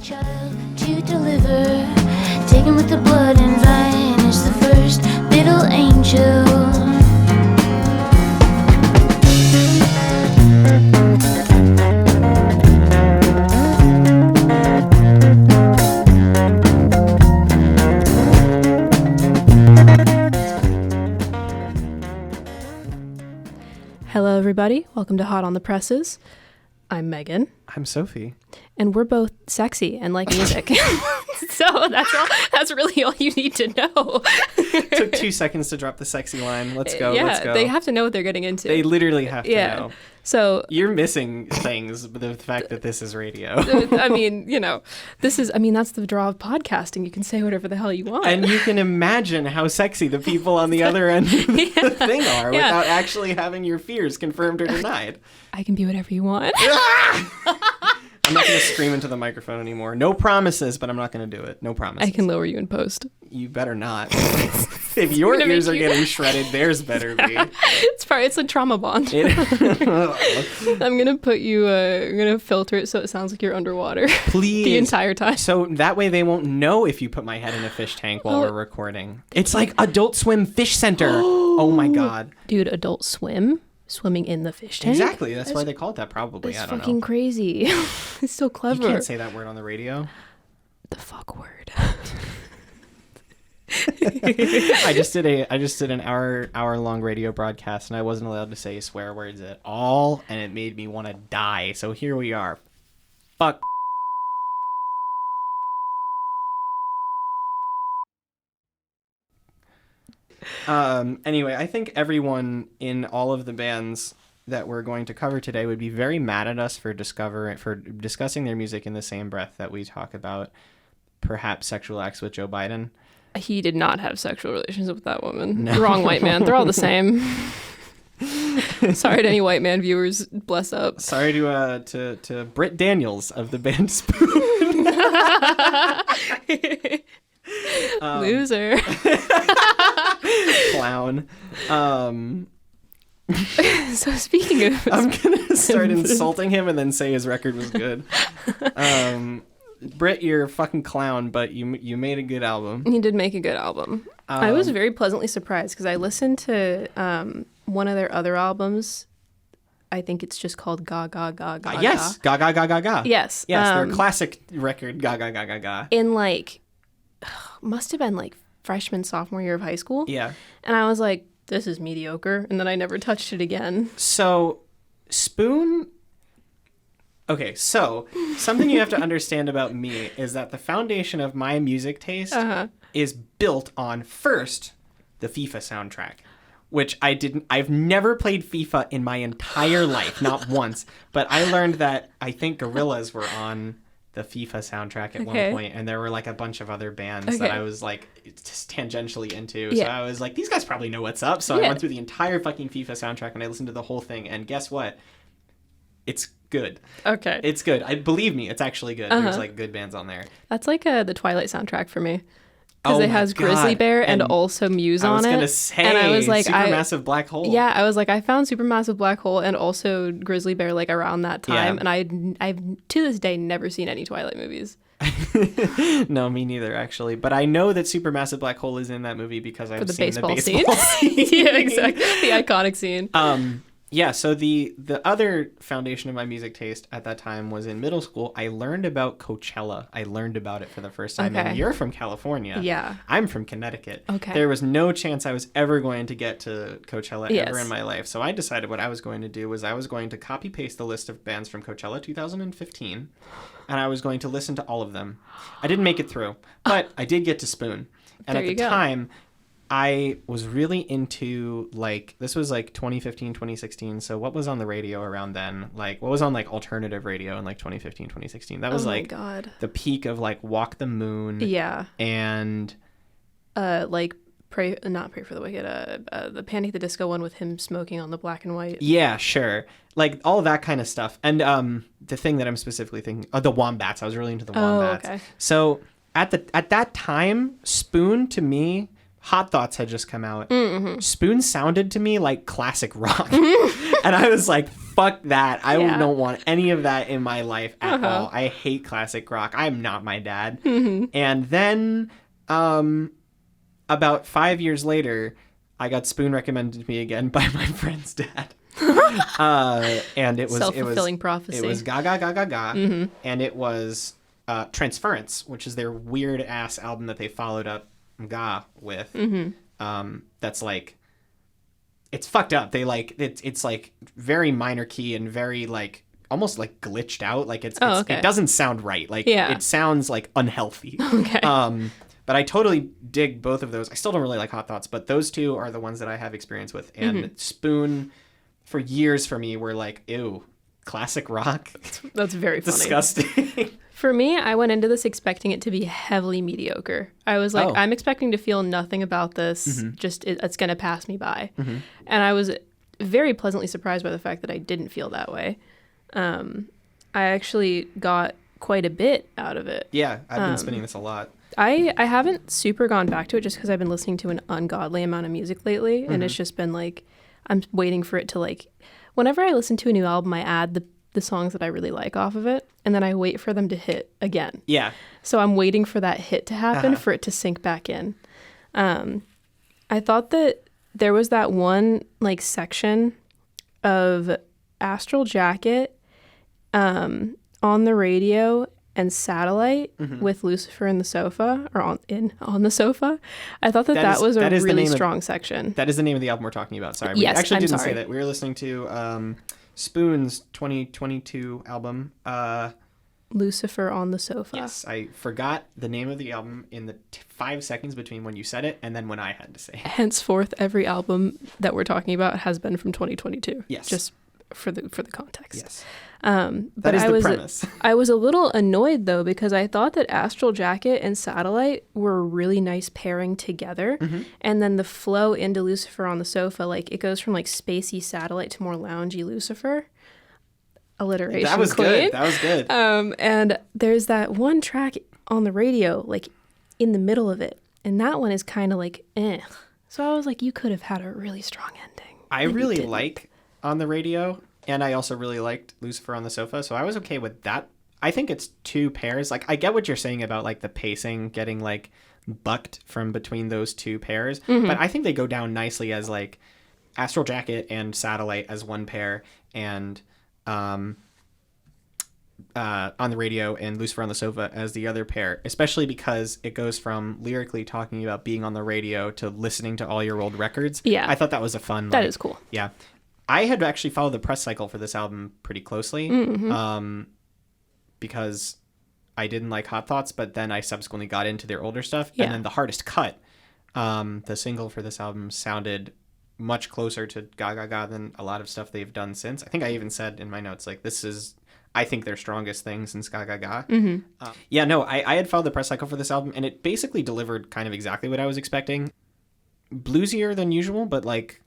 child to deliver, taken with the blood and vine is the first little angel. Hello, everybody. Welcome to Hot on the Presses. I'm Megan. I'm Sophie. And we're both sexy and like music. So that's really all you need to know. Took 2 seconds to drop the sexy line. Let's go. Yeah, Let's go. they have to know what they're getting into. They literally have to know. So you're missing things with the fact that this is radio. I mean, that's the draw of podcasting. You can say whatever the hell you want. And you can imagine how sexy the people on the other end of the thing are without actually having your fears confirmed or denied. I can be whatever you want. I'm not going to scream into the microphone anymore. No promises, but I'm not going to do it. No promises. I can lower you in post. You better not. If your ears are getting shredded, theirs better be. It's a trauma bond. I'm going to put you, I'm going to filter it so it sounds like you're underwater. Please. The entire time. So that way they won't know if you put my head in a fish tank while we're recording. It's like Adult Swim Fish Center. Oh my God. Dude, Adult Swim? Swimming in the fish tank? Exactly. That's why they call it that, probably. I don't know. It's fucking crazy. It's so clever. You can't say that word on the radio. The fuck word. I just did an hour long radio broadcast, and I wasn't allowed to say swear words at all, and it made me want to die. So here we are. Fuck. Anyway, I think everyone in all of the bands that we're going to cover today would be very mad at us for discussing their music in the same breath that we talk about perhaps sexual acts with Joe Biden. He did not have sexual relations with that woman. No. Wrong white man. They're all the same. Sorry to any white man viewers. Bless up. Sorry to Britt Daniels of the band Spoon. Loser. Clown. So speaking of... I'm going to start insulting him and then say his record was good. Britt, you're a fucking clown, but you made a good album. He did make a good album. I was very pleasantly surprised because I listened to one of their other albums. I think it's just called Ga Ga Ga Ga. Yes, Ga Ga Ga Ga Ga. Yes. Yes, their classic record, Ga Ga Ga Ga Ga. In must have been freshman, sophomore year of high school. Yeah. And I was like, this is mediocre. And then I never touched it again. So, Spoon... Okay, so something you have to understand about me is that the foundation of my music taste is built on, first, the FIFA soundtrack, which I've never played FIFA in my entire life, not once, but I learned that I think Gorillaz were on the FIFA soundtrack at one point, and there were a bunch of other bands that I was just tangentially into. Yeah. So I was like, these guys probably know what's up. So I went through the entire fucking FIFA soundtrack and I listened to the whole thing, and guess what? It's good. Okay. It's good. Believe me, it's actually good. There's good bands on there. That's the Twilight soundtrack for me. Because it has Grizzly Bear and also Muse on it. I was going to say, and I was like, Supermassive Black Hole. Yeah, I was like, I found Supermassive Black Hole and also Grizzly Bear around that time. Yeah. And I've to this day never seen any Twilight movies. No, me neither, actually. But I know that Supermassive Black Hole is in that movie because I've seen the baseball scene. Yeah, exactly. The iconic scene. Yeah, so the other foundation of my music taste at that time was in middle school. I learned about Coachella. I learned about it for the first time. Okay. And you're from California. Yeah. I'm from Connecticut. Okay. There was no chance I was ever going to get to Coachella Yes. ever in my life. So I decided what I was going to do was I was going to copy-paste the list of bands from Coachella 2015, and I was going to listen to all of them. I didn't make it through, but I did get to Spoon. And at the time... I was really into, this was 2015, 2016. So what was on the radio around then? What was on alternative radio in 2015, 2016? That was God. The peak of Walk the Moon. Yeah. And not Pray for the Wicked, the Panic at the Disco one with him smoking on the black and white. Yeah, sure. All that kind of stuff. And the thing that I'm specifically thinking, the Wombats. I was really into the Wombats. Oh, okay. So at that time, Spoon to me... Hot Thoughts had just come out. Mm-hmm. Spoon sounded to me like classic rock. And I was like, fuck that. I don't want any of that in my life at all. I hate classic rock. I'm not my dad. And then about 5 years later, I got Spoon recommended to me again by my friend's dad. And it was self-fulfilling prophecy. It was Gaga Gaga Gaga, and it was Transference, which is their weird ass album that they followed up Ga with. That's like, it's fucked up. They like it's like very minor key and very like almost like glitched out. Like it doesn't sound right. Like it sounds like unhealthy. But I totally dig both of those. I still don't really like Hot Thoughts, but those two are the ones that I have experience with. And Spoon, for years for me, were like, ew, classic rock. That's very funny. Disgusting. For me, I went into this expecting it to be heavily mediocre. I was like, I'm expecting to feel nothing about this. Just it's going to pass me by. And I was very pleasantly surprised by the fact that I didn't feel that way. I actually got quite a bit out of it. Yeah, I've been spinning this a lot. I haven't super gone back to it just because I've been listening to an ungodly amount of music lately. And it's just been like, I'm waiting for it to like, whenever I listen to a new album, I add the songs that I really like off of it. And then I wait for them to hit again. Yeah. So I'm waiting for that hit to happen for it to sink back in. I thought that there was that one like section of Astral Jacket on the radio and Satellite with Lucifer in the sofa, or on the sofa. I thought that was a really strong section. That is the name of the album we're talking about. Sorry. Yes, we actually didn't say that. We were listening to Spoon's 2022 album. Lucifer on the sofa. Yes, I forgot the name of the album in the 5 seconds between when you said it and then when I had to say it. Henceforth, every album that we're talking about has been from 2022. Yes. Just for the context. Yes. But that is the premise. I was a little annoyed though because I thought that Astral Jacket and Satellite were a really nice pairing together, and then the flow into Lucifer on the sofa, like it goes from like spacey Satellite to more loungy Lucifer. Alliteration. That was queen. Good. That was good. And there's that one track on the radio, like in the middle of it, and that one is kind of like So I was like, you could have had a really strong ending. I really like On the Radio. And I also really liked Lucifer on the Sofa, so I was okay with that. I think it's two pairs. Like, I get what you're saying about, like, the pacing getting, like, bucked from between those two pairs. But I think they go down nicely as, like, Astral Jacket and Satellite as one pair, and On the Radio and Lucifer on the Sofa as the other pair, especially because it goes from lyrically talking about being on the radio to listening to all your old records. Yeah. I thought that was a fun... That is cool. Yeah. I had actually followed the press cycle for this album pretty closely because I didn't like Hot Thoughts, but then I subsequently got into their older stuff. Yeah. And then The Hardest Cut, the single for this album, sounded much closer to Ga Ga Ga than a lot of stuff they've done since. I think I even said in my notes, like, this is, I think, their strongest thing since Ga Ga Ga. I had followed the press cycle for this album, and it basically delivered kind of exactly what I was expecting. Bluesier than usual, but, like,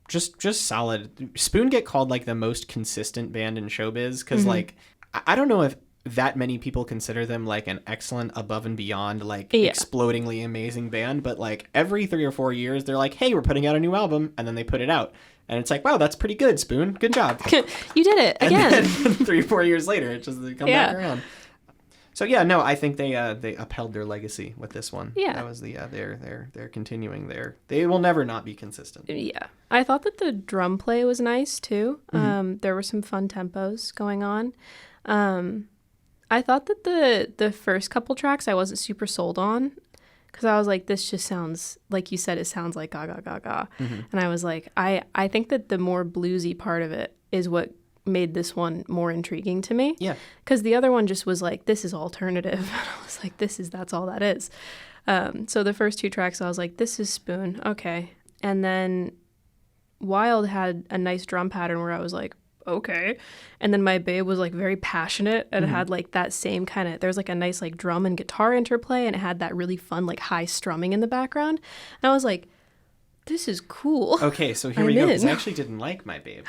just solid. Spoon get called like the most consistent band in showbiz because like I don't know if that many people consider them like an excellent above and beyond like explodingly amazing band, but like every 3 or 4 years they're like, hey, we're putting out a new album, and then they put it out and it's like, wow, that's pretty good, Spoon, good job. You did it again. And then 3 or 4 years later it just they come back around. So yeah, no, I think they upheld their legacy with this one. Yeah, that was they're continuing they will never not be consistent. Yeah, I thought that the drum play was nice too. There were some fun tempos going on. I thought that the first couple tracks I wasn't super sold on because I was like, this just sounds like you said, it sounds like Ga Ga Ga Ga, and I was like, I think that the more bluesy part of it is what made this one more intriguing to me. Yeah. Because the other one just was like, this is alternative. And I was like, that's all that is. So the first two tracks, I was like, this is Spoon. Okay. And then Wild had a nice drum pattern where I was like, okay. And then My Babe was like very passionate and it had like that same kind of, there's like a nice like drum and guitar interplay and it had that really fun like high strumming in the background. And I was like, This is cool. Okay, so here we go. Because I actually didn't like My Babe.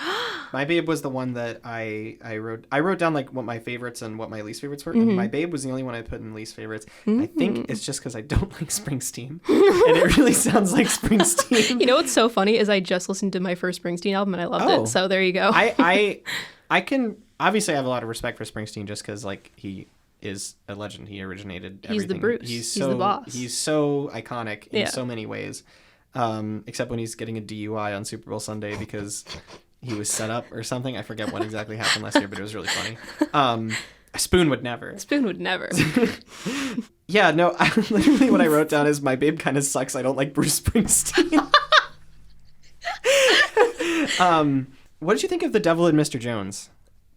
My Babe was the one that I wrote down like what my favorites and what my least favorites were. And My Babe was the only one I put in least favorites. I think it's just because I don't like Springsteen, and it really sounds like Springsteen. You know what's so funny is I just listened to my first Springsteen album and I loved it. So there you go. I can obviously I have a lot of respect for Springsteen just because like he is a legend. He originated everything. He's the Bruce. He's the boss. He's so iconic in so many ways. Except when he's getting a DUI on Super Bowl Sunday because he was set up or something. I forget what exactly happened last year, but it was really funny. Spoon would never. Spoon would never. Yeah, no, literally what I wrote down is My Babe kind of sucks. I don't like Bruce Springsteen. What did you think of The Devil and Mr. Jones?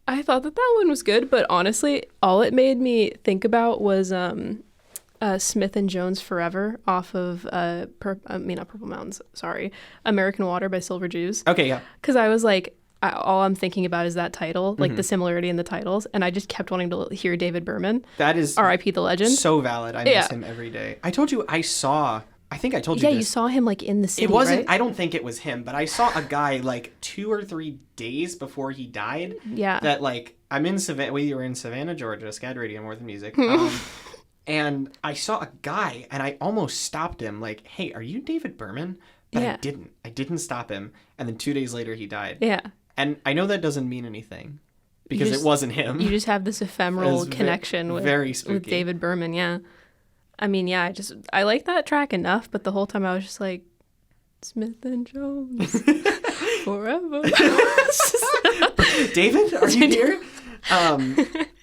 I thought that one was good, but honestly, all it made me think about was Smith and Jones Forever off of not Purple Mountains, sorry, American Water by Silver Jews. Okay, yeah. Because I was like, all I'm thinking about is that title, like the similarity in the titles, and I just kept wanting to hear David Berman. That is R.I.P. the legend. So valid. I miss him every day. I told you I think I told you this. Yeah, you saw him like in the city, It wasn't, right? I don't think it was him, but I saw a guy like 2 or 3 days before he died. Yeah. That like, I'm in Savannah, we were in Savannah, Georgia, SCAD Radio, More Than Music. And I saw a guy and I almost stopped him like, hey, are you David Berman? But I didn't. I didn't stop him. And then 2 days later he died. Yeah. And I know that doesn't mean anything because it wasn't him. You just have this ephemeral connection with David Berman, yeah. I mean, yeah, I like that track enough, but the whole time I was just like, Smith and Jones, forever. David, are you here?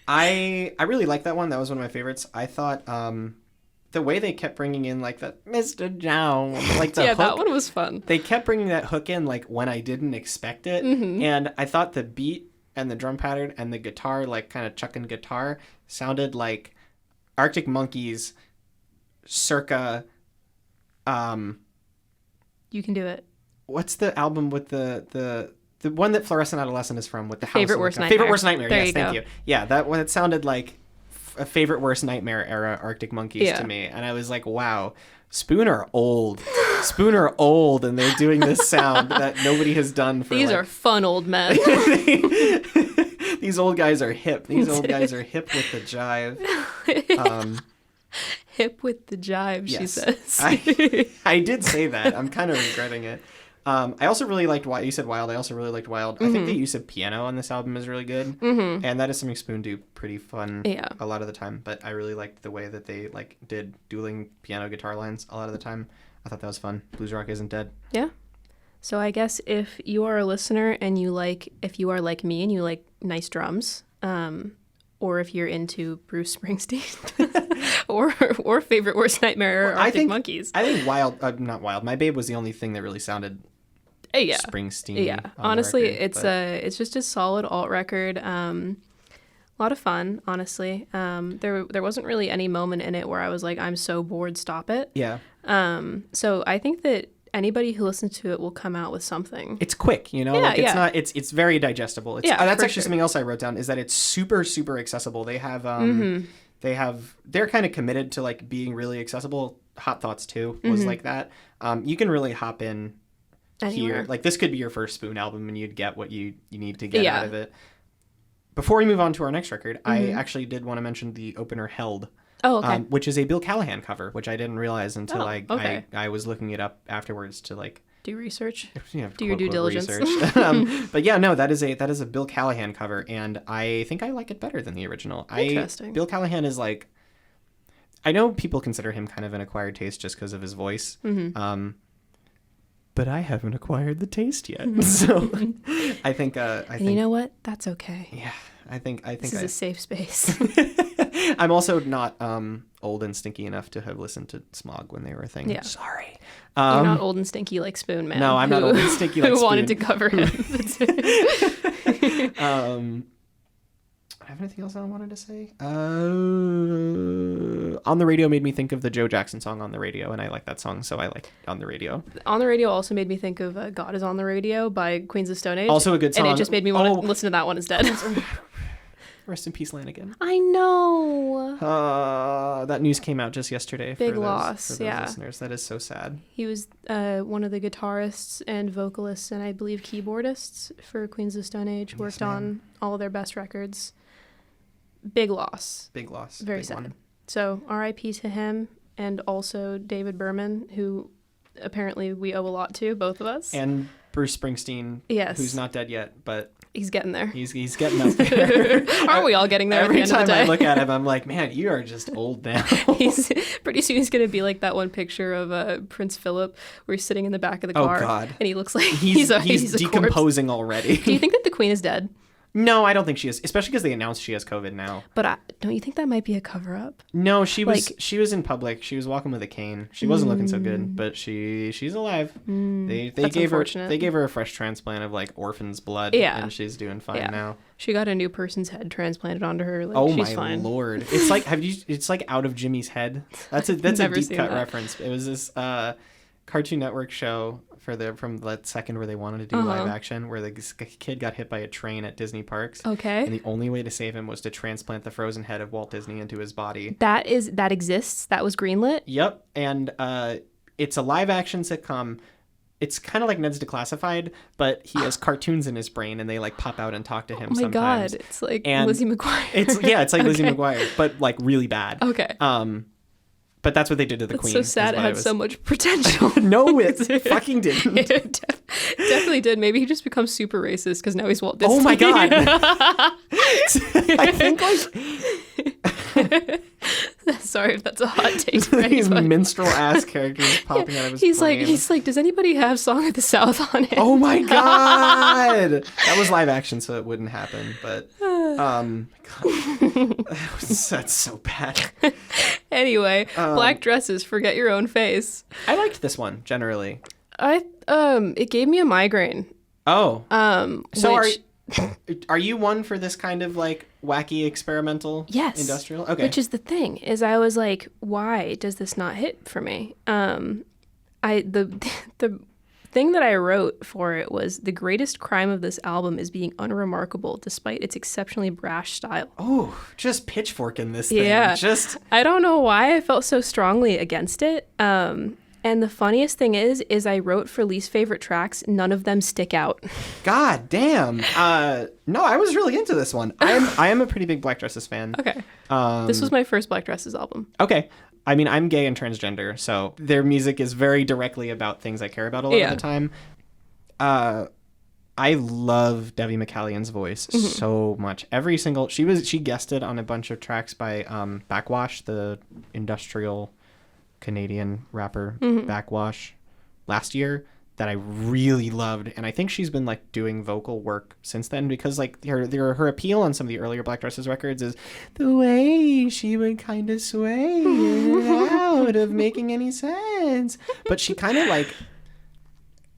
I really liked that one. That was one of my favorites. I thought the way they kept bringing in like the Mr. Jones, like the hook, that one was fun. They kept bringing that hook in like when I didn't expect it, and I thought the beat and the drum pattern and the guitar, like kind of chucking guitar, sounded like Arctic Monkeys, circa. You Can Do It. What's the album with the one that Fluorescent Adolescent is from with the house? Favorite Worst Nightmare. Favorite Worst Nightmare. There yes, you thank go. you. Yeah, that one. It sounded like a Favorite Worst Nightmare era Arctic Monkeys to me, and I was like, wow, Spoon are old. Spoon are old, and they're doing this sound that nobody has done for. These are fun old men. These old guys are hip. These old guys are hip with the jive. Hip with the jive, yes. she says. I did say that. I'm kind of regretting it. I also really liked Wild. You said Wild. I also really liked Wild. I think the use of piano on this album is really good. And that is something Spoon do pretty fun a lot of the time. But I really liked the way that they like did dueling piano guitar lines a lot of the time. I thought that was fun. Blues Rock Isn't Dead. Yeah. So I guess if you are a listener and if you are like me and you like nice drums, or if you're into Bruce Springsteen, or Favorite Worst Nightmare or Arctic Monkeys. I think not Wild. My Babe was the only thing that really sounded Springsteen. Yeah, honestly, it's just a solid alt record. A lot of fun, honestly. There wasn't really any moment in it where I was like, I'm so bored, stop it. Yeah. So I think that anybody who listens to it will come out with something. It's quick, you know? It's very digestible. That's actually something else I wrote down is that it's super, super accessible. They have they're kind of committed to like being really accessible. Hot Thoughts 2 was like that. You can really hop in anywhere. Here. Like this could be your first Spoon album and you'd get what you need to get out of it. Before we move on to our next record, I actually did want to mention the opener Held. Oh, okay. Which is a Bill Callahan cover, which I didn't realize until I was looking it up afterwards to like do research. Do your due diligence. But yeah, no, that is a Bill Callahan cover, and I think I like it better than the original. Interesting. Bill Callahan is like, I know people consider him kind of an acquired taste just because of his voice. But I haven't acquired the taste yet, so I think. And you know what? That's okay. Yeah, I think this is a safe space. I'm also not old and stinky enough to have listened to Smog when they were a thing. Yeah. Sorry. You're not old and stinky like Spoon, man. No, I'm not old and stinky like Spoon. Who wanted to cover him. I have anything else I wanted to say? On the Radio made me think of the Joe Jackson song On the Radio, and I like that song, so I like On the Radio. On the Radio also made me think of God is on the Radio by Queens of Stone Age. Also a good song. And it just made me want to listen to that one instead. Rest in peace, Lanigan. I know. that news came out just yesterday. Big for loss, those yeah. listeners. That is so sad. He was one of the guitarists and vocalists and I believe keyboardists for Queens of Stone Age. Worked on all of their best records. Big loss. Big loss. Very big sad. One. So R.I.P. to him and also David Berman, who apparently we owe a lot to, both of us. And Bruce Springsteen, yes, who's not dead yet, but he's getting there. He's getting up there. Aren't we all getting there? Every at the end time of the day? I look at him, I'm like, man, you are just old now. He's pretty soon he's gonna be like that one picture of Prince Philip where he's sitting in the back of the car. Oh God! And he looks like he's a decomposing already. Do you think that the Queen is dead? No, I don't think she is, especially because they announced she has COVID now. But don't you think that might be a cover-up? No, she was in public. She was walking with a cane. She wasn't looking so good, but she's alive. They gave her a fresh transplant of like orphan's blood, and she's doing fine now. She got a new person's head transplanted onto her. Like, oh she's my fine. Lord! It's like it's like Out of Jimmy's Head. That's a deep cut reference. It was this Cartoon Network show from that second where they wanted to do live action, where the kid got hit by a train at Disney parks. Okay. And the only way to save him was to transplant the frozen head of Walt Disney into his body. That exists. That was greenlit. Yep. And it's a live action sitcom. It's kind of like Ned's Declassified, but he has cartoons in his brain, and they like pop out and talk to him sometimes. Oh my God! It's like Lizzie McGuire. It's like Lizzie McGuire, but like really bad. Okay. But that's what they did to the Queen. So sad. It had so much potential. No, it fucking didn't. It definitely did. Maybe he just becomes super racist because now he's Walt Disney. Oh my God. I think Sorry if that's a hot take for these anybody. minstrel ass characters popping out of his brain. He's like, does anybody have Song of the South on it? Oh my God. That was live action, so it wouldn't happen. But God. That's so bad. Anyway, black dresses, forget your own face. I liked this one generally. It gave me a migraine. Oh. So are you one for this kind of like wacky experimental industrial? Okay. Which is the thing, is I was like, why does this not hit for me? The thing that I wrote for it was the greatest crime of this album is being unremarkable despite its exceptionally brash style. Oh, just pitchforking this thing. Yeah. I don't know why I felt so strongly against it. And the funniest thing is I wrote for least favorite tracks. None of them stick out. God damn. No, I was really into this one. I am a pretty big Black Dresses fan. Okay. This was my first Black Dresses album. Okay. I mean, I'm gay and transgender, so their music is very directly about things I care about a lot of the time. I love Debbie McCallion's voice so much. She guested on a bunch of tracks by Backwash, the industrial Canadian rapper Backwash, last year, that I really loved, and I think she's been like doing vocal work since then, because like her appeal on some of the earlier Black Dresses records is the way she would kind of sway in and out of making any sense, but she kind of like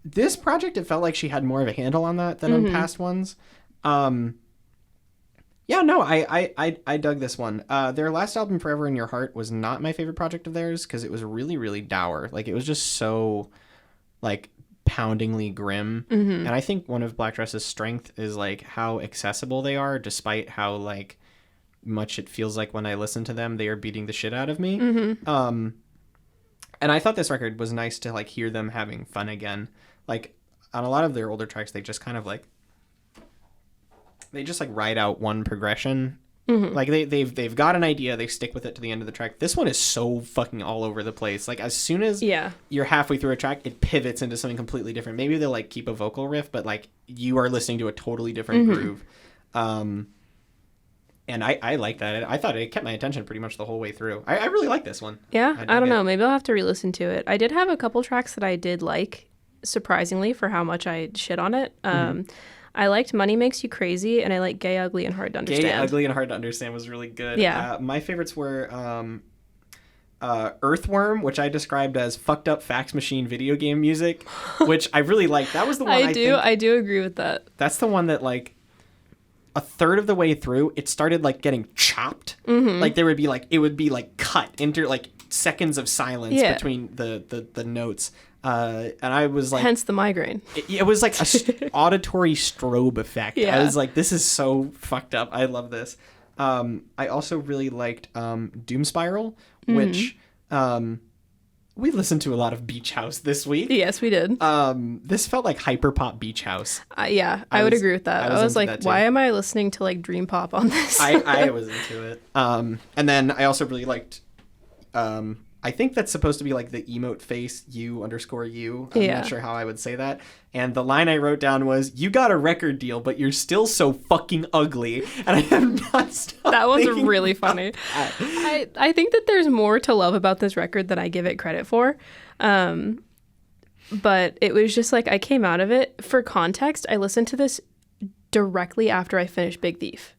this project, it felt like she had more of a handle on that than on past ones. I dug this one. Their last album, Forever in Your Heart, was not my favorite project of theirs because it was really, really dour. Like, it was just so, like, poundingly grim. And I think one of Black Dress's strength is, like, how accessible they are, despite how, like, much it feels like when I listen to them, they are beating the shit out of me. And I thought this record was nice to, like, hear them having fun again. Like, on a lot of their older tracks, they just kind of, like, ride out one progression. Like they've got an idea, they stick with it to the end of the track. This one is so fucking all over the place. Like, as soon as you're halfway through a track, it pivots into something completely different. Maybe they'll like keep a vocal riff, but like you are listening to a totally different groove. And I like that. I thought it kept my attention pretty much the whole way through. I really like this one. Yeah, I don't know. Maybe I'll have to re-listen to it. I did have a couple tracks that I did like, surprisingly, for how much I shit on it. I liked Money Makes You Crazy, and I like Gay, Ugly, and Hard to Understand. Gay, Ugly, and Hard to Understand was really good. Yeah. My favorites were Earthworm, which I described as fucked up fax machine video game music, which I really liked. That was the one I do agree with that. That's the one that, like, a third of the way through, it started, like, getting chopped. Like, there would be, like, it would be, like, cut into, like, seconds of silence between the notes. And I was like... Hence the migraine. It was like a auditory strobe effect. I was like, this is so fucked up. I love this. I also really liked Doom Spiral, which we listened to a lot of Beach House this week. Yes, we did. This felt like hyperpop Beach House. Yeah, I would agree with that. I was like, why am I listening to like dream pop on this? I was into it. And then I also really liked, I think that's supposed to be like the emote face, you_you. I'm not sure how I would say that. And the line I wrote down was, "You got a record deal, but you're still so fucking ugly." And I have not stopped. That was really funny. I think that there's more to love about this record than I give it credit for. But it was just like, I came out of it. For context, I listened to this directly after I finished Big Thief.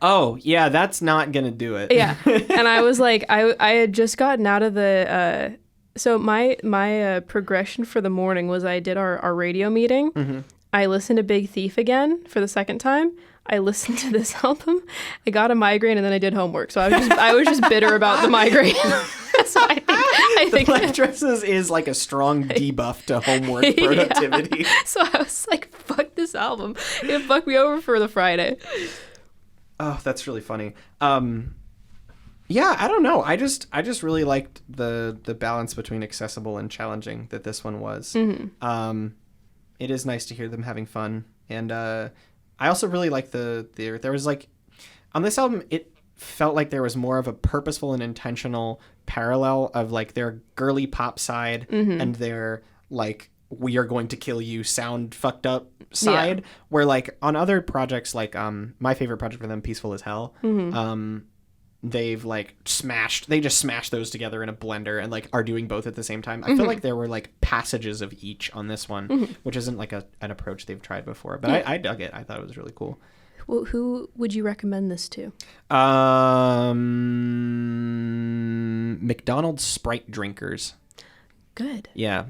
Oh, yeah, that's not going to do it. Yeah. And I was like, I had just gotten out of the... So my progression for the morning was I did our radio meeting. Mm-hmm. I listened to Big Thief again for the second time. I listened to this album. I got a migraine, and then I did homework. So I was just bitter about the migraine. So I think Black Dresses is like a strong debuff to homework productivity. Yeah. So I was like, fuck this album. It fucked me over for the Friday. Oh, that's really funny. Yeah, I don't know. I just really liked the balance between accessible and challenging that this one was. Mm-hmm. It is nice to hear them having fun, and I also really like there was like on this album it felt like there was more of a purposeful and intentional parallel of like their girly pop side and their like we are going to kill you sound fucked up side, where like on other projects like my favorite project for them, Peaceful as Hell, they've like they just smashed those together in a blender and like are doing both at the same time. I feel like there were like passages of each on this one, which isn't like an approach they've tried before, but I dug it. I thought it was really cool. Well, who would you recommend this to? McDonald's Sprite drinkers. Good. Yeah.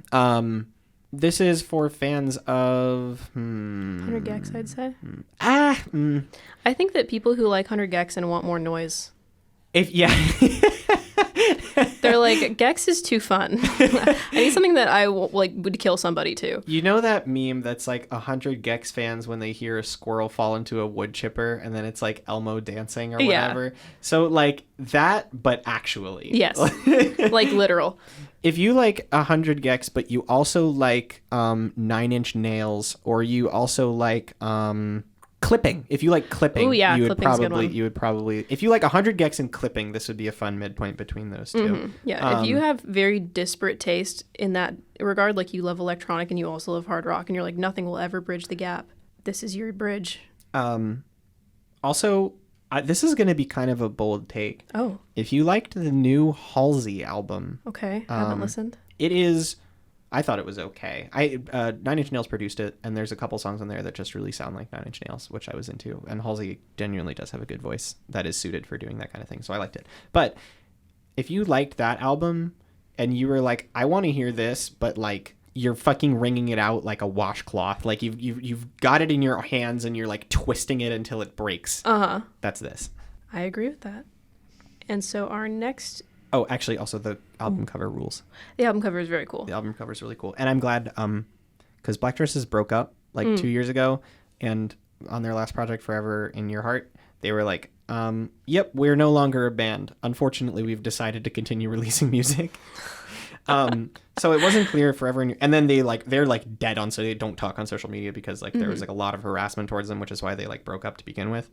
This is for fans of 100 Gex, I'd say. I think that people who like 100 Gex and want more noise. They're like, Gex is too fun. I need something that I would kill somebody to. You know that meme that's like 100 Gex fans when they hear a squirrel fall into a wood chipper and then it's like Elmo dancing or whatever? Yeah. So like that, but actually. Yes. Like literal. If you like 100 Gex, but you also like 9 Inch Nails, or you also like clipping. If you like clipping, you would probably if you like 100 Gex and clipping, this would be a fun midpoint between those two. Mm-hmm. Yeah, if you have very disparate taste in that regard, like you love electronic and you also love hard rock, and you're like, nothing will ever bridge the gap, this is your bridge. Also, this is going to be kind of a bold take. Oh. If you liked the new Halsey album. Okay, I haven't listened. It is... I thought it was okay. 9 Inch Nails produced it, and there's a couple songs on there that just really sound like 9 Inch Nails, which I was into. And Halsey genuinely does have a good voice that is suited for doing that kind of thing, so I liked it. But if you liked that album, and you were like, I want to hear this, but like you're fucking wringing it out like a washcloth, like you've got it in your hands and you're like twisting it until it breaks. That's this. I agree with that. And so our next. Oh, actually, also the album cover rules. The album cover is very cool. The album cover is really cool. And I'm glad, because Black Dresses broke up like 2 years ago, and on their last project, Forever in Your Heart, they were like, yep, we're no longer a band. Unfortunately, we've decided to continue releasing music. So it wasn't clear forever. And then they're like dead on, so they don't talk on social media because like there was like a lot of harassment towards them, which is why they like broke up to begin with.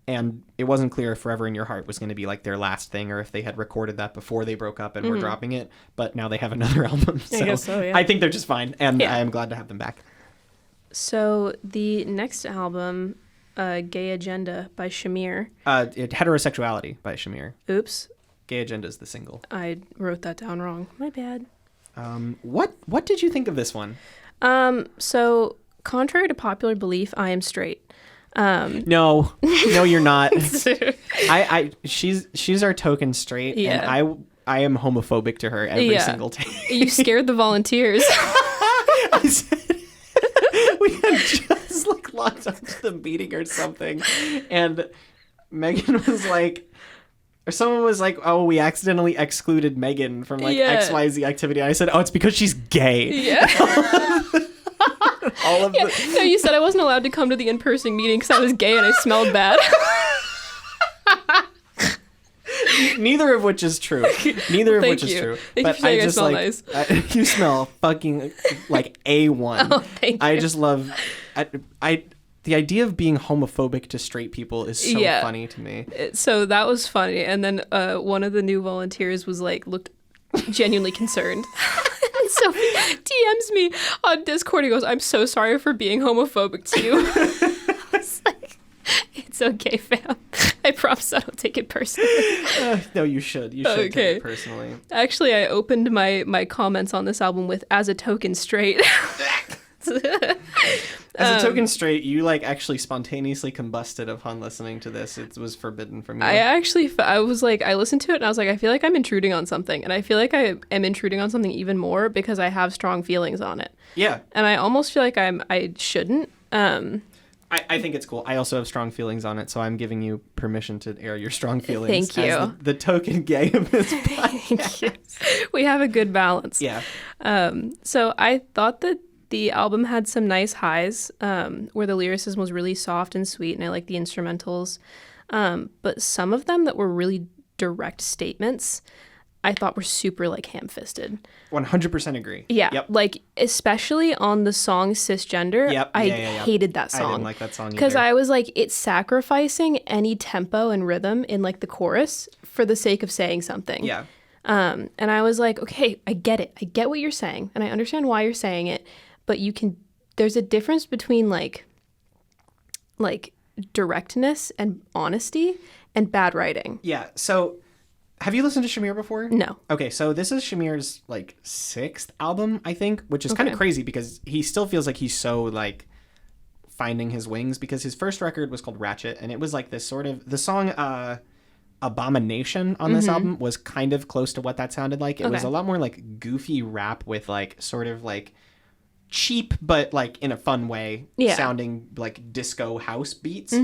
And it wasn't clear if Forever in Your Heart was going to be like their last thing, or if they had recorded that before they broke up and were dropping it. But now they have another album. So I guess so, yeah. I think they're just fine. And I am glad to have them back. So the next album, Gay Agenda by Shamir. Heterosexuality by Shamir. Oops. Gay Agenda is the single. I wrote that down wrong. My bad. What did you think of this one? So contrary to popular belief, I am straight. No, you're not. She's our token straight, and I am homophobic to her every single time. You scared the volunteers. I said we had just like locked onto the meeting or something, and Megan was like, or someone was like, "Oh, we accidentally excluded Megan from like XYZ activity." And I said, "Oh, it's because she's gay." Yeah. No, you said I wasn't allowed to come to the in-person meeting because I was gay and I smelled bad. Neither of which is true. Neither of which is true. But I just smell nice. You smell fucking like A1. Oh, thank you. I just love the idea of being homophobic to straight people is so funny to me. So that was funny. And then one of the new volunteers was like, looked genuinely concerned. And Sophie DMs me on Discord. He goes, I'm so sorry for being homophobic to you. I was like, it's okay, fam. I promise I don't take it personally. No, you should. You should take it personally. Actually, I opened my comments on this album with "as a token straight." As a token straight, you like actually spontaneously combusted upon listening to this. It was forbidden from you. I was like, I listened to it and I was like, I feel like I'm intruding on something. And I feel like I am intruding on something even more because I have strong feelings on it. Yeah. And I almost feel like I shouldn't. I think it's cool. I also have strong feelings on it, so I'm giving you permission to air your strong feelings. Thank you. As the token gay of this podcast. We have a good balance. Yeah. So I thought that the album had some nice highs where the lyricism was really soft and sweet, and I like the instrumentals. But some of them that were really direct statements, I thought were super like ham-fisted. 100% agree. Yeah. Yep. Like especially on the song Cisgender, yep. I hated that song. I didn't like that song either. Because I was like, it's sacrificing any tempo and rhythm in like the chorus for the sake of saying something. Yeah. And I was like, okay, I get it. I get what you're saying, and I understand why you're saying it. But there's a difference between like directness and honesty and bad writing. Yeah. So have you listened to Shamir before? No. Okay. So this is Shamir's like 6th album, I think, which is kind of crazy because he still feels like he's so like finding his wings, because his first record was called Ratchet, and it was like this sort of, the song Abomination on this album was kind of close to what that sounded like. It was a lot more like goofy rap with like sort of like cheap but like in a fun way sounding like disco house beats.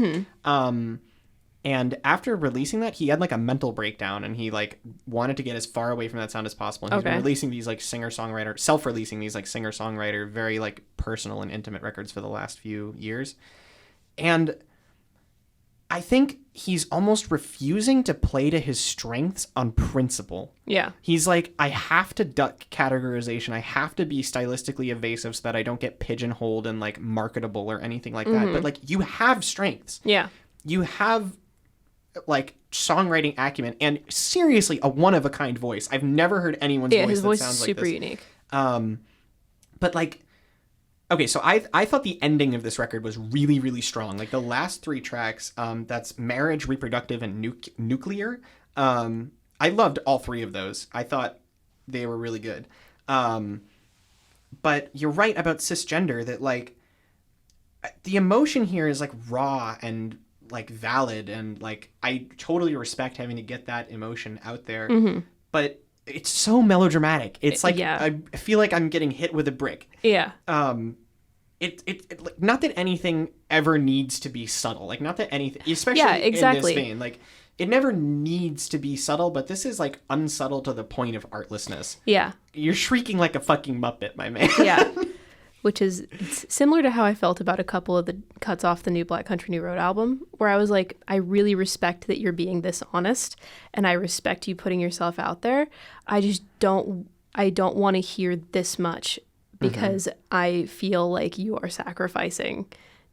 And after releasing that, he had like a mental breakdown, and he like wanted to get as far away from that sound as possible, and he's been releasing these like self-releasing these like singer-songwriter very like personal and intimate records for the last few years. And I think he's almost refusing to play to his strengths on principle. Yeah. He's like, I have to duck categorization. I have to be stylistically evasive so that I don't get pigeonholed and like marketable or anything like that. But like, you have strengths. Yeah. You have like songwriting acumen and seriously a one-of-a-kind voice. I've never heard anyone's voice that sounds like this. Super unique. But like, okay, so I thought the ending of this record was really, really strong. Like the last 3 tracks, that's Marriage, Reproductive, and Nuclear. I loved all 3 of those. I thought they were really good. But you're right about Cisgender, that like the emotion here is like raw and like valid, and like I totally respect having to get that emotion out there. But it's so melodramatic. It's like I feel like I'm getting hit with a brick. Yeah. It not that anything ever needs to be subtle. Like not that anything, especially in this vein, like it never needs to be subtle, but this is like unsubtle to the point of artlessness. Yeah. You're shrieking like a fucking Muppet, my man. Yeah. Which is it's similar to how I felt about a couple of the cuts off the new Black Country New Road album, where I was like, I really respect that you're being this honest, and I respect you putting yourself out there. I just don't want to hear this much, because I feel like you are sacrificing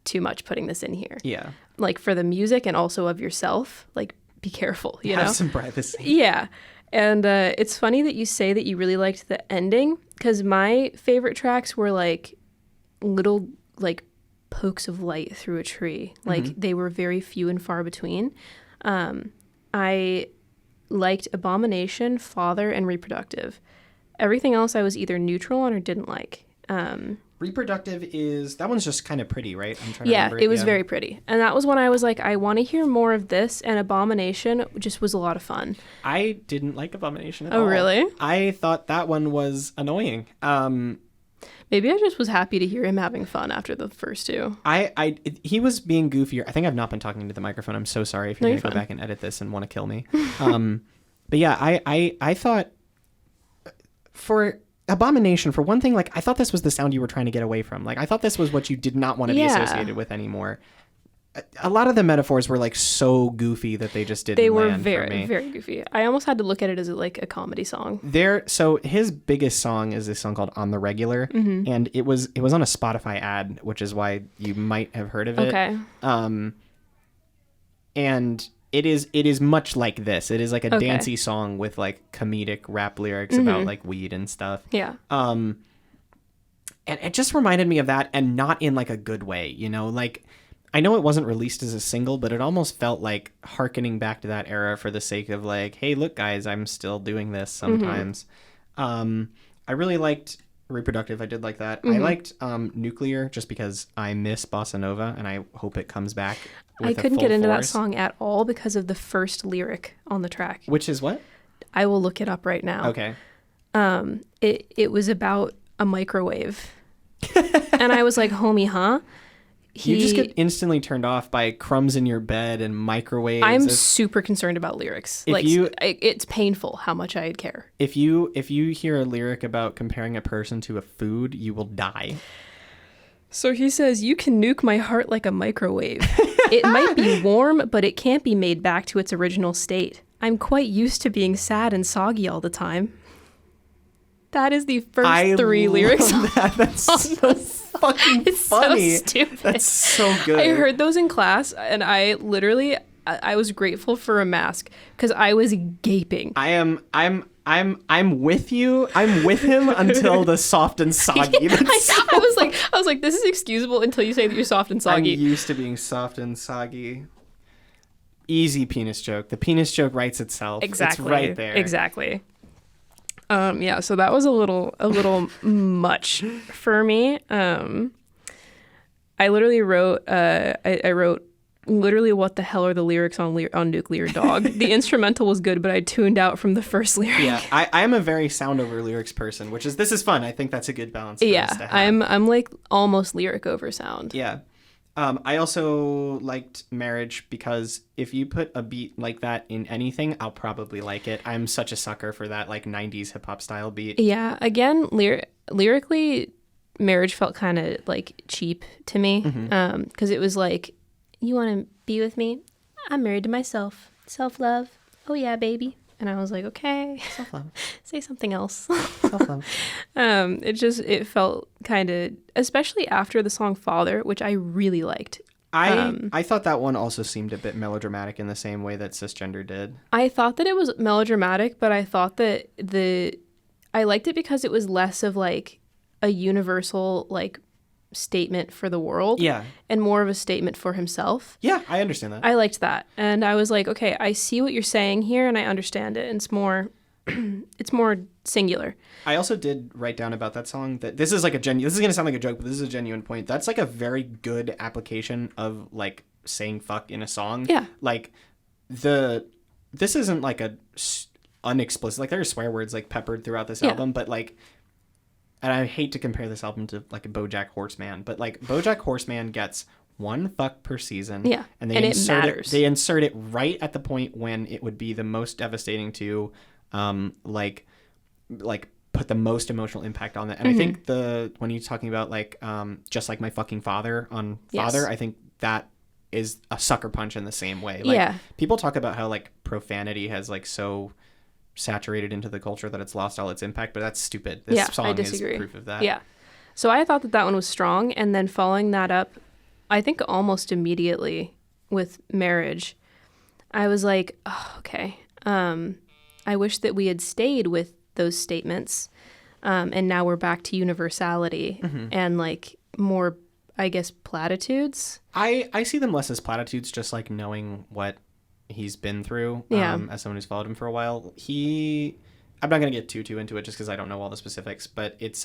too much putting this in here. Yeah. Like for the music and also of yourself, like be careful, you know? Have some privacy. Yeah. And it's funny that you say that you really liked the ending, because my favorite tracks were like little like pokes of light through a tree. Like they were very few and far between. I liked Abomination, Father, and Reproductive. Everything else I was either neutral on or didn't like. Reproductive is, that one's just kind of pretty, right? I'm trying to remember it was very pretty. And that was when I was like, I want to hear more of this, and Abomination just was a lot of fun. I didn't like Abomination at all. Oh, really? I thought that one was annoying. Maybe I just was happy to hear him having fun after the first 2. He was being goofier. I think I've not been talking into the microphone. I'm so sorry if you're going to go back and edit this and want to kill me. But yeah, I thought for Abomination, for one thing, like I thought this was the sound you were trying to get away from. Like I thought this was what you did not want to be associated with anymore. a lot of the metaphors were like so goofy that they just didn't They were land for very, me. very goofy. I almost had to look at it as like a comedy song. So his biggest song is this song called On the Regular, and it was on a Spotify ad, which is why you might have heard of it. Okay. And it is much like this. It is like a dancey song with like comedic rap lyrics about like weed and stuff. Yeah. And it just reminded me of that, and not in like a good way, you know, like I know it wasn't released as a single, but it almost felt like hearkening back to that era for the sake of like, hey, look, guys, I'm still doing this sometimes. I really liked Reproductive. I did like that. I liked Nuclear just because I miss Bossa Nova, and I hope it comes back with I couldn't get into that force. song at all because of the first lyric on the track. Which is what? I will look it up right now. Okay. It was about a microwave. And I was like, homie, huh? You just get instantly turned off by crumbs in your bed and microwaves. I'm super concerned about lyrics. It's painful how much I care. If you hear a lyric about comparing a person to a food, you will die. So he says, you can nuke my heart like a microwave. It might be warm, but it can't be made back to its original state. I'm quite used to being sad and soggy all the time. That is the first three lyrics. That's so fucking funny. So stupid. That's so good. I heard those in class, and I was grateful for a mask because I was gaping. I'm with you. I'm with him until the soft and soggy. I was like, this is excusable until you say that you're soft and soggy. I'm used to being soft and soggy. Easy penis joke. The penis joke writes itself. Exactly. It's right there. Exactly. Yeah, so that was a little much for me. I literally wrote, I wrote literally what the hell are the lyrics on Nuclear Dog. The instrumental was good, but I tuned out from the first lyric. Yeah, I am a very sound over lyrics person, this is fun. I think that's a good balance. For us to have. I'm like almost lyric over sound. Yeah. I also liked Marriage because if you put a beat like that in anything, I'll probably like it. I'm such a sucker for that like 90s hip hop style beat. Yeah, again, lyrically, Marriage felt kind of like cheap to me because it was like, you want to be with me? I'm married to myself. Self-love. Oh yeah, baby. And I was like, okay, Self-love. Say something else. Self-love. It felt kind of, especially after the song Father, which I really liked. I thought that one also seemed a bit melodramatic in the same way that Cisgender did. I thought that it was melodramatic, but I thought that I liked it because it was less of like a universal like statement for the world. Yeah. And more of a statement for himself. Yeah, I understand that. I liked that. And I was like, okay, I see what you're saying here and I understand it. And it's more singular. I also did write down about that song that this is like this is going to sound like a joke, but this is a genuine point. That's like a very good application of like saying fuck in a song. Yeah. Like this isn't like a unexplicit, like there are swear words like peppered throughout this album, but like, and I hate to compare this album to like a BoJack Horseman, but like BoJack Horseman gets one fuck per season. Yeah. And they insert it right at the point when it would be the most devastating to like put the most emotional impact on that. And I think when you're talking about like Just Like My Fucking Father on Father, I think that is a sucker punch in the same way. Like people talk about how like profanity has like so saturated into the culture that it's lost all its impact, but that's stupid. This song is proof of that. Yeah. So I thought that one was strong, and then following that up, I think almost immediately with Marriage, I was like, oh, okay. I wish that we had stayed with those statements, and now we're back to universality and like more, I guess, platitudes. I see them less as platitudes, just like knowing what he's been through as someone who's followed him for a while. I'm not going to get too into it just because I don't know all the specifics, but it's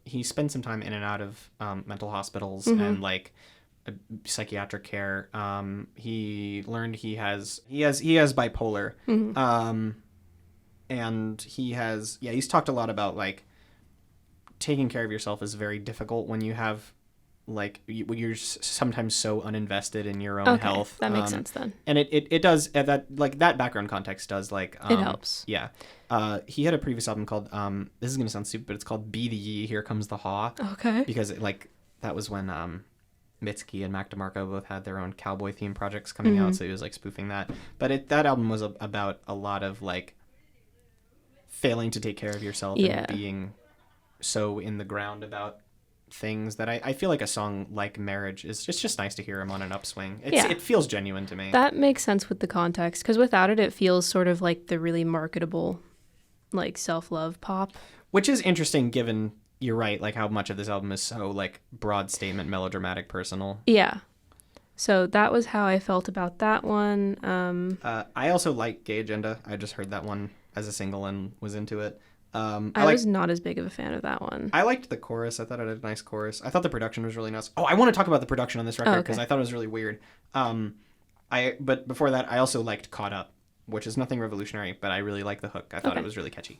he spent some time in and out of mental hospitals and like psychiatric care. He learned he has bipolar. And he's talked a lot about like taking care of yourself is very difficult when you have like you're sometimes so uninvested in your own health. That makes sense then. And it does that, like that background context does like it helps. Yeah. He had a previous album called this is gonna sound stupid, but it's called Be the Ye, Here Comes the Haw. Okay. Because that was when Mitski and Mac DeMarco both had their own cowboy theme projects coming out, so he was like spoofing that. But that album was about a lot of like failing to take care of yourself and being so in the ground about things that I feel like a song like Marriage is just nice to hear him on an upswing. It feels genuine to me. That makes sense with the context, because without it feels sort of like the really marketable like self-love pop, which is interesting given you're right, like how much of this album is so like broad statement, melodramatic, personal. Yeah. So that was how I felt about that one. I also like Gay Agenda. I just heard that one as a single and was into it. I was not as big of a fan of that one. I liked the chorus. I thought it had a nice chorus. I thought the production was really nice. Oh, I want to talk about the production on this record because I thought it was really weird. But before that, I also liked Caught Up, which is nothing revolutionary, but I really liked the hook. I thought it was really catchy.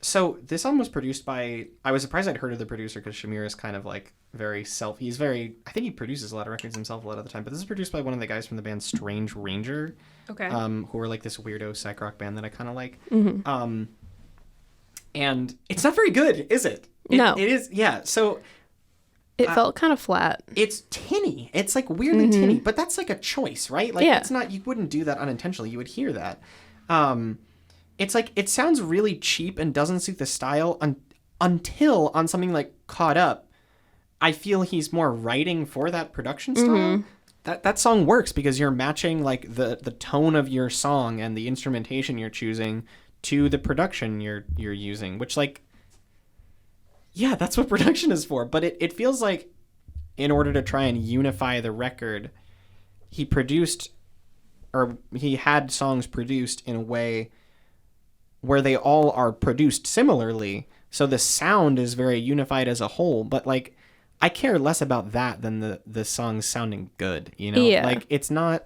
So this album was produced by, I was surprised I'd heard of the producer because Shamir is kind of like I think he produces a lot of records himself a lot of the time, but this is produced by one of the guys from the band Strange Ranger, who are like this weirdo psych rock band that I kind of like. Mm-hmm. And it's not very good, is it? No. It is, yeah, so... It felt kind of flat. It's tinny. It's like weirdly tinny, but that's like a choice, right? Like it's not, you wouldn't do that unintentionally. You would hear that. It's like, it sounds really cheap and doesn't suit the style until on something like Caught Up, I feel he's more writing for that production style. That song works because you're matching like the tone of your song and the instrumentation you're choosing to the production you're using, which like, yeah, that's what production is for. But it feels like in order to try and unify the record, he had songs produced in a way where they all are produced similarly. So the sound is very unified as a whole, but like I care less about that than the songs sounding good, you know? Yeah. Like it's not,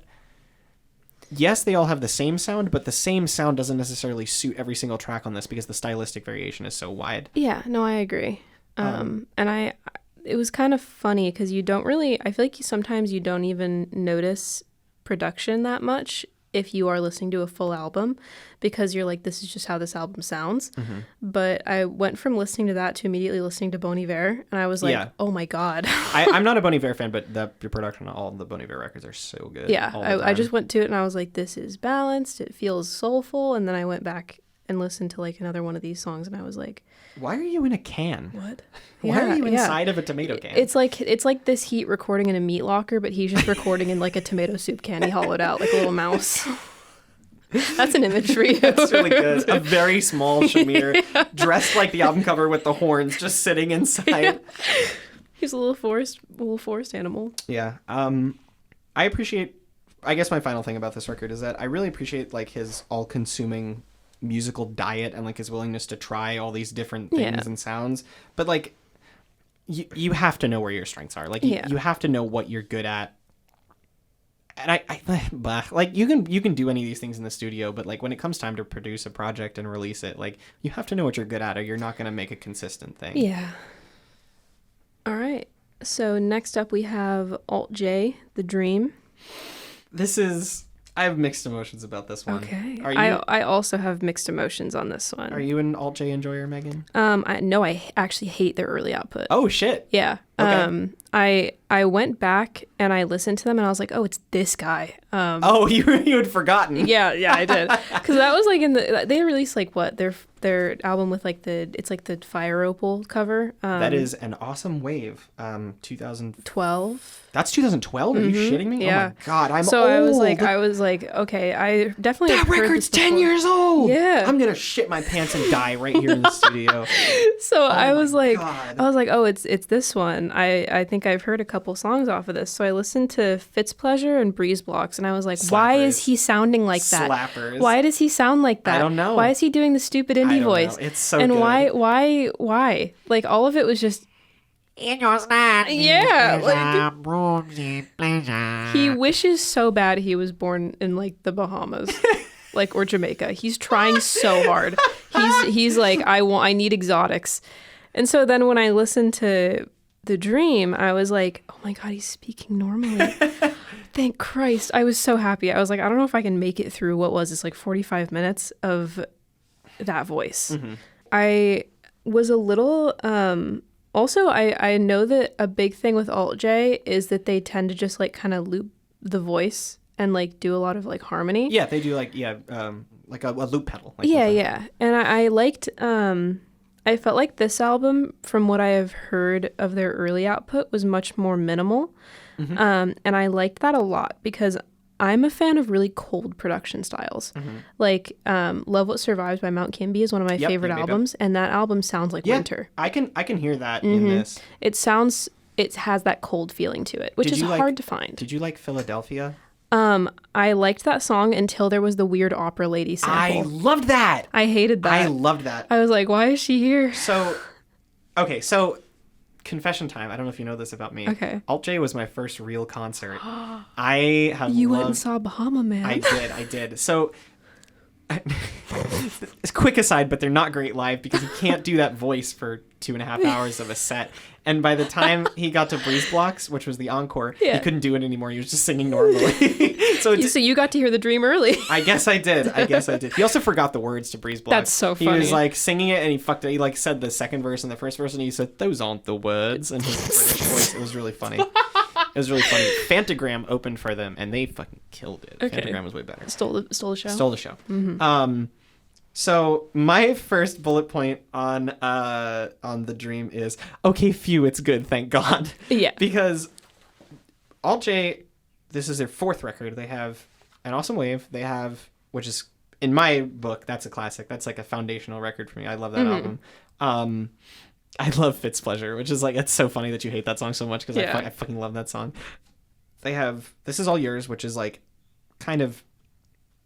yes, they all have the same sound, but the same sound doesn't necessarily suit every single track on this because the stylistic variation is so wide. Yeah, no, I agree. And it was kind of funny because I feel like sometimes you don't even notice production that much if you are listening to a full album because you're like, this is just how this album sounds. Mm-hmm. But I went from listening to that to immediately listening to Bon Iver, and I was like, oh my God. I'm not a Bon Iver fan, but the production on all the Bon Iver records are so good. Yeah, I just went to it and I was like, this is balanced, it feels soulful, and then I went back and listened to like another one of these songs and I was like, why are you in a can? What? Why are you inside of a tomato can? It's like this Heat recording in a meat locker, but he's just recording in like a tomato soup can he hollowed out like a little mouse. That's an image for you. That's really good. A very small Shamir dressed like the album cover with the horns just sitting inside. Yeah. He's a little forest animal. Yeah. I guess my final thing about this record is that I really appreciate like his all-consuming musical diet and like his willingness to try all these different things and sounds, but like you have to know where your strengths are, like you have to know what you're good at, and I like you can do any of these things in the studio, but like when it comes time to produce a project and release it, like you have to know what you're good at or you're not going to make a consistent thing. All right, so next up we have Alt J, The Dream. I have mixed emotions about this one. Okay. I also have mixed emotions on this one. Are you an Alt J enjoyer, Megan? No, I actually hate their early output. Oh, shit. Yeah. Okay. I went back and I listened to them and I was like, oh, it's this guy. You had forgotten. Yeah, I did. Because that was like they released like what their album with like it's like the Fire Opal cover. That is an awesome wave. 2012. That's 2012? Are you shitting me? Yeah. Oh my God, I'm so old. I was like, okay, I definitely that record's 10 years old. Yeah. I'm gonna shit my pants and die right here in the studio. So I was like, God. Oh, it's this one. I think I've heard a couple songs off of this. So I listened to Fitzpleasure and Breeze Blocks, and I was like, Slappers. why is he sounding like that? Slappers. Why does he sound like that? I don't know. Why is he doing the stupid indie voice? Know. It's so and good. why? Like all of it was just. It was not. Yeah, like he wishes so bad he was born in like the Bahamas, like or Jamaica. He's trying so hard. He's like, I need exotics, and so then when I listened to The Dream, I was like, oh my God, he's speaking normally. Thank Christ. I was so happy. I was like, I don't know if I can make it through what was this like 45 minutes of that voice. Mm-hmm. I was a little Also, I know that a big thing with Alt J is that they tend to just like kind of loop the voice and like do a lot of like harmony. Yeah, they do like a loop pedal. Like Yeah. And I liked I felt like this album, from what I have heard of their early output, was much more minimal. And I liked that a lot because I'm a fan of really cold production styles. Like Love What Survives by Mount Kimby is one of my favorite albums, and that album sounds like winter. I can hear that in this. It has that cold feeling to it, which is hard to find. Did you like Philadelphia? I liked that song until there was the weird opera lady sample. I loved that. I hated that. I loved that. I was like, why is she here? So confession time. I don't know if you know this about me. Okay. Alt J was my first real concert. You went and saw Bahama Man. I did. So, it's a quick aside, but they're not great live because he can't do that voice for 2.5 hours of a set. And by the time he got to Breeze Blocks, which was the encore, he couldn't do it anymore. He was just singing normally. So you got to hear the dream early. I guess I did. He also forgot the words to Breeze Blocks. That's so funny. He was like singing it and he fucked it. He like said the second verse and the first verse and he said, "Those aren't the words." And his British voice. It was really funny. Phantogram opened for them and they fucking killed it. Okay. Phantogram was way better. Stole the show. Stole the show. So my first bullet point on the dream is, okay, phew, it's good, thank God. Yeah. Because Alt J, this is their fourth record. They have An Awesome Wave. They have, which is, in my book, that's a classic. That's like a foundational record for me. I love that album. I love Fitz Pleasure, which is like, it's so funny that you hate that song so much because I fucking love that song. They have This Is All Yours, which is like kind of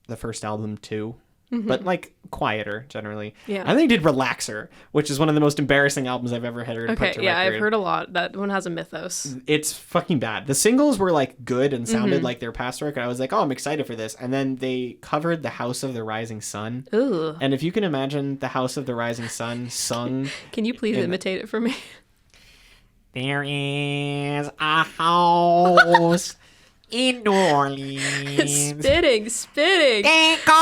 the first album too. But like quieter generally. Yeah. And they did Relaxer, which is one of the most embarrassing albums I've ever heard put to record. I've heard a lot. That one has a mythos. It's fucking bad. The singles were like good and sounded like their past work. And I was like, oh, I'm excited for this. And then they covered The House of the Rising Sun. Ooh. And if you can imagine The House of the Rising Sun sung. Can you please imitate it for me? There is a house in New Orleans. Spitting. They go.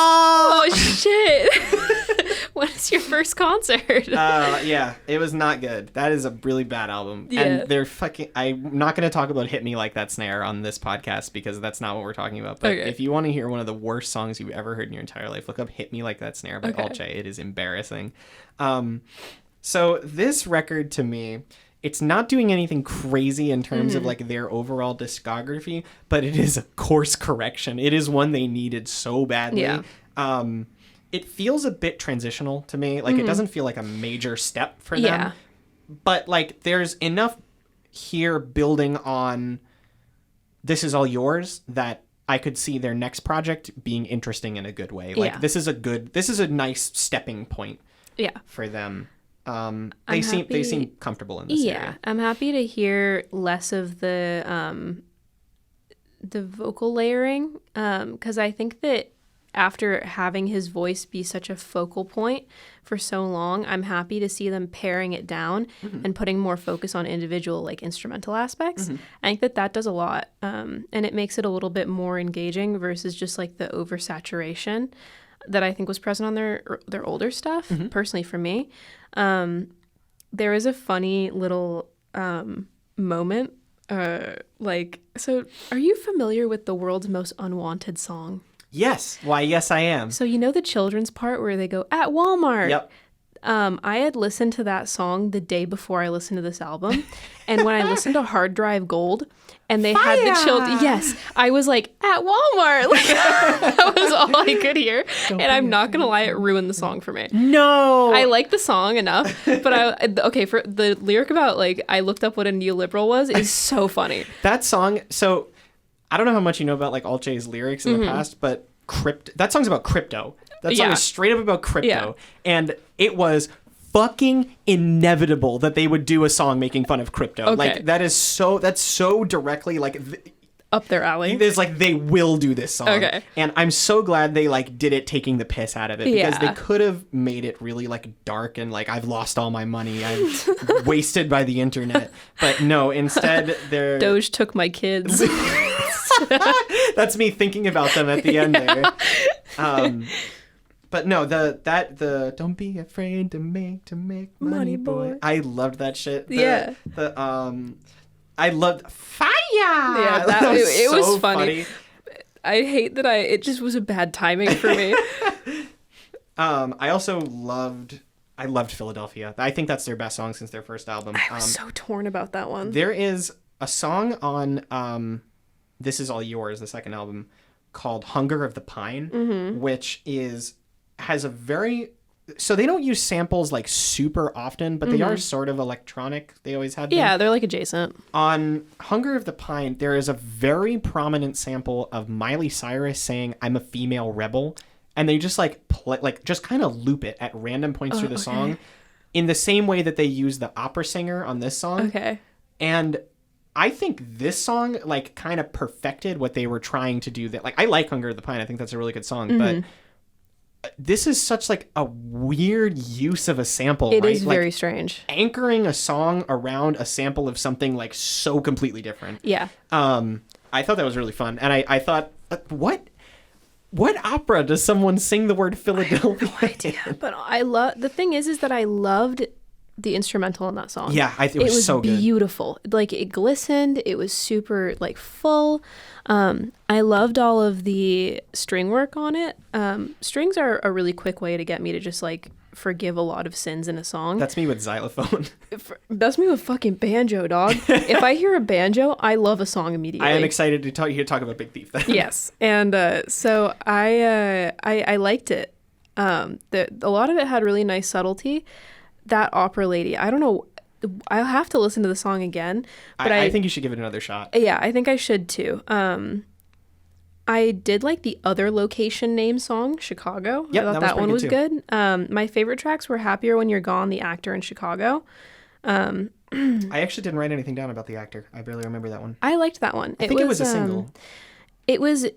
Oh shit! When is your first concert? Yeah, it was not good. That is a really bad album. Yeah. And they're fucking. I'm not going to talk about "Hit Me Like That Snare" on this podcast because that's not what we're talking about. But if you want to hear one of the worst songs you've ever heard in your entire life, look up "Hit Me Like That Snare" by Alt J. It is embarrassing. So this record to me, it's not doing anything crazy in terms of like their overall discography, but it is a course correction. It is one they needed so badly. Yeah. It feels a bit transitional to me. Like it doesn't feel like a major step for them. But like there's enough here building on This Is All Yours that I could see their next project being interesting in a good way. Like this is a nice stepping point for them. They seem comfortable in this area. I'm happy to hear less of the vocal layering, because I think that after having his voice be such a focal point for so long, I'm happy to see them paring it down and putting more focus on individual like instrumental aspects. I think that does a lot, and it makes it a little bit more engaging versus just like the oversaturation that I think was present on their older stuff. Personally, for me. There is a funny little moment. So are you familiar with the world's most unwanted song? Yes. Why, yes, I am. So you know the children's part where they go, "At Walmart." Yep. I had listened to that song the day before I listened to this album. And when I listened to Hard Drive Gold and they had the children, yes, I was like, "At Walmart." Like, that was all I could hear. And I'm not going to lie, it ruined the song for me. No. I like the song enough. But for the lyric about like, I looked up what a neoliberal was is so funny. That song, so I don't know how much you know about like Alt J's lyrics in the past, but that song's about crypto. That song is straight up about crypto. Yeah. And it was fucking inevitable that they would do a song making fun of crypto. Okay. Like that's so directly like up their alley. There's like they will do this song. Okay. And I'm so glad they like did it taking the piss out of it because they could have made it really like dark and like I've lost all my money. I'm wasted by the internet. But no, instead they're Doge took my kids. That's me thinking about them at the end there. But no, the don't be afraid to make money, boy. I loved that shit. I loved fire. Yeah, it was funny. I hate that it just was a bad timing for me. I also loved Philadelphia. I think that's their best song since their first album. I was so torn about that one. There is a song on This Is All Yours, the second album, called Hunger of the Pine, which has a very... So they don't use samples like super often, but they are sort of electronic. They always have been. Yeah, they're like adjacent. On Hunger of the Pine, there is a very prominent sample of Miley Cyrus saying, "I'm a female rebel." And they just just kind of loop it at random points through the song in the same way that they use the opera singer on this song. Okay. And I think this song like kind of perfected what they were trying to do. That like I like Hunger of the Pine. I think that's a really good song, but this is such like a weird use of a sample. It is like, very strange. Anchoring a song around a sample of something like so completely different. Yeah. I thought that was really fun. And I thought, what opera does someone sing the word Philadelphia? I have no idea. But the thing is that I loved the instrumental in that song. Yeah, it was so good. It was beautiful. Like it glistened. It was super like full. I loved all of the string work on it. Strings are a really quick way to get me to just like forgive a lot of sins in a song. That's me with xylophone. That's me with fucking banjo, dog. If I hear a banjo, I love a song immediately. I am excited to talk about Big Thief then. Yes, and so I liked it. A lot of it had really nice subtlety. That opera lady, I don't know. I'll have to listen to the song again. But I think you should give it another shot. Yeah, I think I should too. I did like the other location name song, Chicago. Yep, I thought that one was good. My favorite tracks were Happier When You're Gone, The Actor, in Chicago. I actually didn't write anything down about The Actor. I barely remember that one. I liked that one. I think it was a single. It was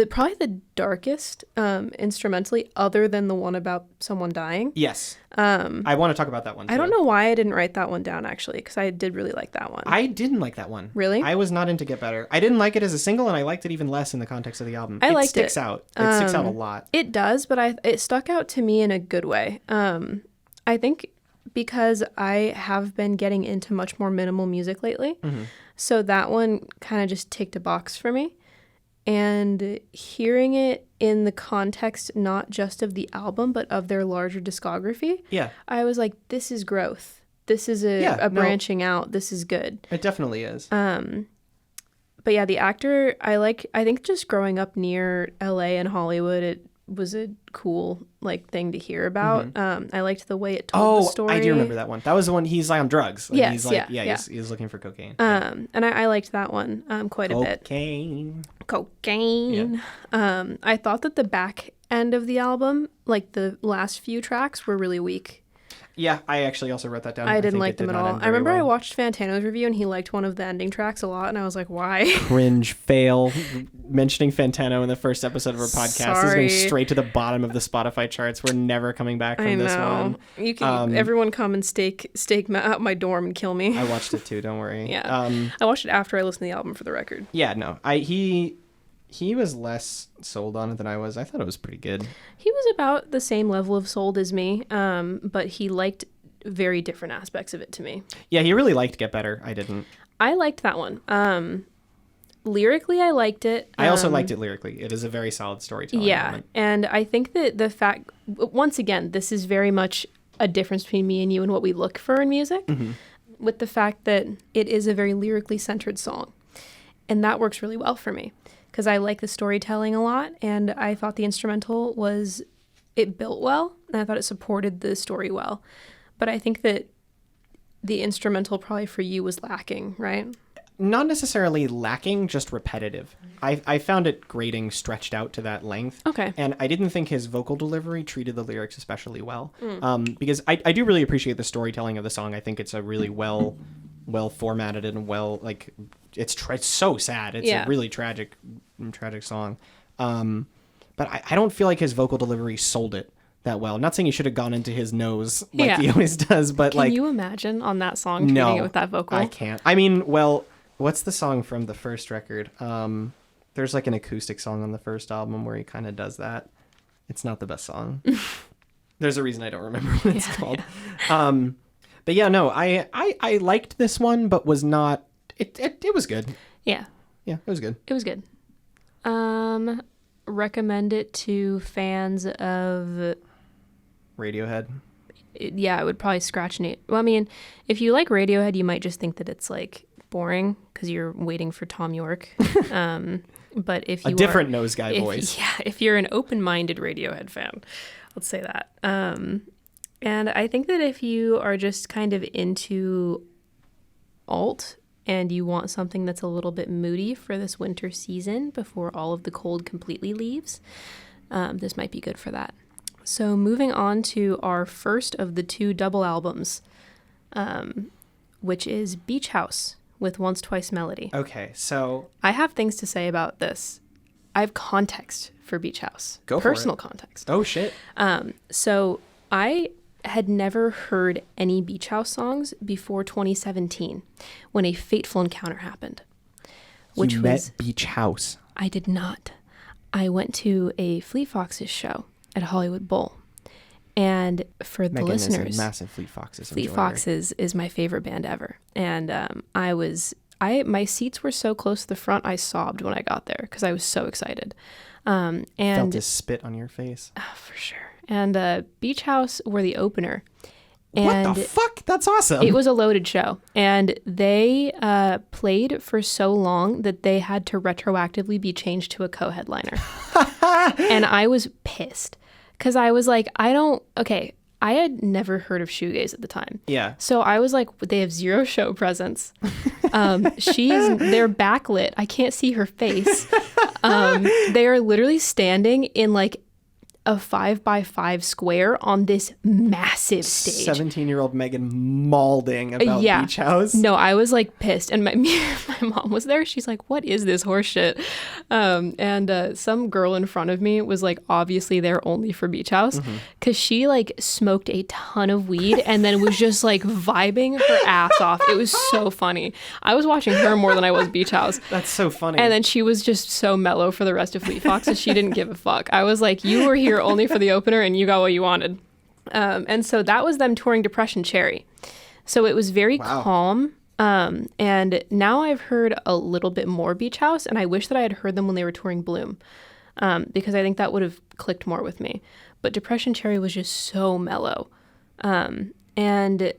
probably the darkest instrumentally, other than the one about someone dying. Yes. I want to talk about that one too. I don't know why I didn't write that one down, actually, because I did really like that one. I didn't like that one. Really? I was not into Get Better. I didn't like it as a single, and I liked it even less in the context of the album. I liked it. It sticks out. It sticks out a lot. It does, but it stuck out to me in a good way. I think because I have been getting into much more minimal music lately, so that one kind of just ticked a box for me. And hearing it in the context not just of the album, but of their larger discography, I was like, this is growth. This is a branching out. This is good. It definitely is. But yeah, The Actor, I think just growing up near LA and Hollywood, it was a cool like thing to hear about. I liked the way it told the story. I do remember that one. That was the one he's like on drugs. Yes, he's like, he's looking for cocaine. And I liked that one quite a bit. Cocaine. Yeah. I thought that the back end of the album, like the last few tracks, were really weak. Yeah, I actually also wrote that down. I didn't like them at all. I remember I watched Fantano's review and he liked one of the ending tracks a lot, and I was like, why? Cringe fail. Mentioning Fantano in the first episode of our podcast is going straight to the bottom of the Spotify charts. We're never coming back from this one. You can everyone come and stake out my dorm and kill me. I watched it too, don't worry. Yeah. I watched it after I listened to the album, for the record. Yeah, no. He was less sold on it than I was. I thought it was pretty good. He was about the same level of sold as me, but he liked very different aspects of it to me. Yeah, he really liked Get Better. I didn't. I liked that one. Lyrically, I liked it. I also liked it lyrically. It is a very solid storytelling moment. And I think that the fact, once again, this is very much a difference between me and you and what we look for in music, with the fact that it is a very lyrically centered song. And that works really well for me, because I like the storytelling a lot, and I thought the instrumental it built well, and I thought it supported the story well. But I think that the instrumental probably for you was lacking, right? Not necessarily lacking, just repetitive. I found it grating, stretched out to that length. Okay. And I didn't think his vocal delivery treated the lyrics especially well. Because I do really appreciate the storytelling of the song. I think it's a really well formatted and it's so sad. It's a really tragic song. But I don't feel like his vocal delivery sold it that well. I'm not saying he should have gone into his nose like he always does, but Can you imagine on that song treating it with that vocal? I can't. I mean, what's the song from the first record? There's like an acoustic song on the first album where he kind of does that. It's not the best song. There's a reason I don't remember what it's called. Yeah. But yeah, no, I liked this one, but was not. It was good. Yeah. Yeah, it was good. It was good. Recommend it to fans of Radiohead. Yeah, it would probably scratch Nate. Well, I mean, if you like Radiohead, you might just think that it's like boring because you're waiting for Tom York. But if you different nose guy voice. Yeah, if you're an open-minded Radiohead fan, let's say that. And I think that if you are just kind of into alt and you want something that's a little bit moody for this winter season before all of the cold completely leaves, this might be good for that. So moving on to our first of the 2 double albums, which is Beach House with Once Twice Melody. Okay, so I have things to say about this. I have context for Beach House. Go for it. Personal context. Oh, shit. So I had never heard any Beach House songs before 2017 when a fateful encounter happened. Which you was met Beach House. I did not. I went to a Fleet Foxes show at Hollywood Bowl. And for the Megan listeners, is a massive Fleet Foxes Fleet enjoyer. Foxes is my favorite band ever. And my seats were so close to the front, I sobbed when I got there because I was so excited. And Felt his spit on your face. Oh, for sure. And Beach House were the opener. And what the fuck? That's awesome. It was a loaded show. And they played for so long that they had to retroactively be changed to a co-headliner. And I was pissed. Because I was like, I had never heard of shoegaze at the time. Yeah. So I was like, they have 0 show presence. They're backlit. I can't see her face. They are literally standing in like a 5x5 square on this massive stage. 17-year-old Megan mauling about Beach House. No, I was like pissed. And my mom was there. She's like, what is this horse shit? And some girl in front of me was like obviously there only for Beach House because she like smoked a ton of weed and then was just like vibing her ass off. It was so funny. I was watching her more than I was Beach House. That's so funny. And then she was just so mellow for the rest of Fleet Foxes. She didn't give a fuck. I was like, you were here only for the opener and you got what you wanted. And so that was them touring Depression Cherry. So it was very calm. And now I've heard a little bit more Beach House, and I wish that I had heard them when they were touring Bloom, because I think that would have clicked more with me. But Depression Cherry was just so mellow. And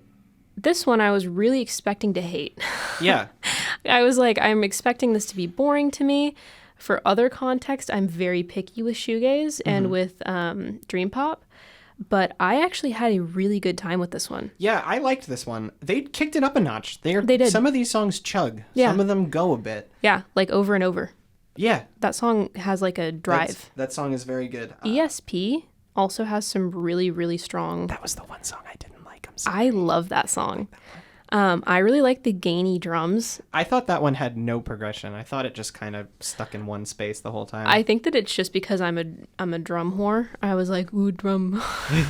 this one I was really expecting to hate. Yeah. I was like, I'm expecting this to be boring to me. For other context, I'm very picky with shoegaze and with dream pop, but I actually had a really good time with this one. Yeah, I liked this one. They kicked it up a notch. They did. Some of these songs chug. Yeah. Some of them go a bit. Yeah, like over and over. Yeah. That song has like a drive. That song is very good. ESP also has some really, really strong... That was the one song I didn't like. I'm sorry. I love that song. I really like the gainy drums. I thought that one had no progression. I thought it just kind of stuck in one space the whole time. I think that it's just because I'm a drum whore. I was like, ooh, drum.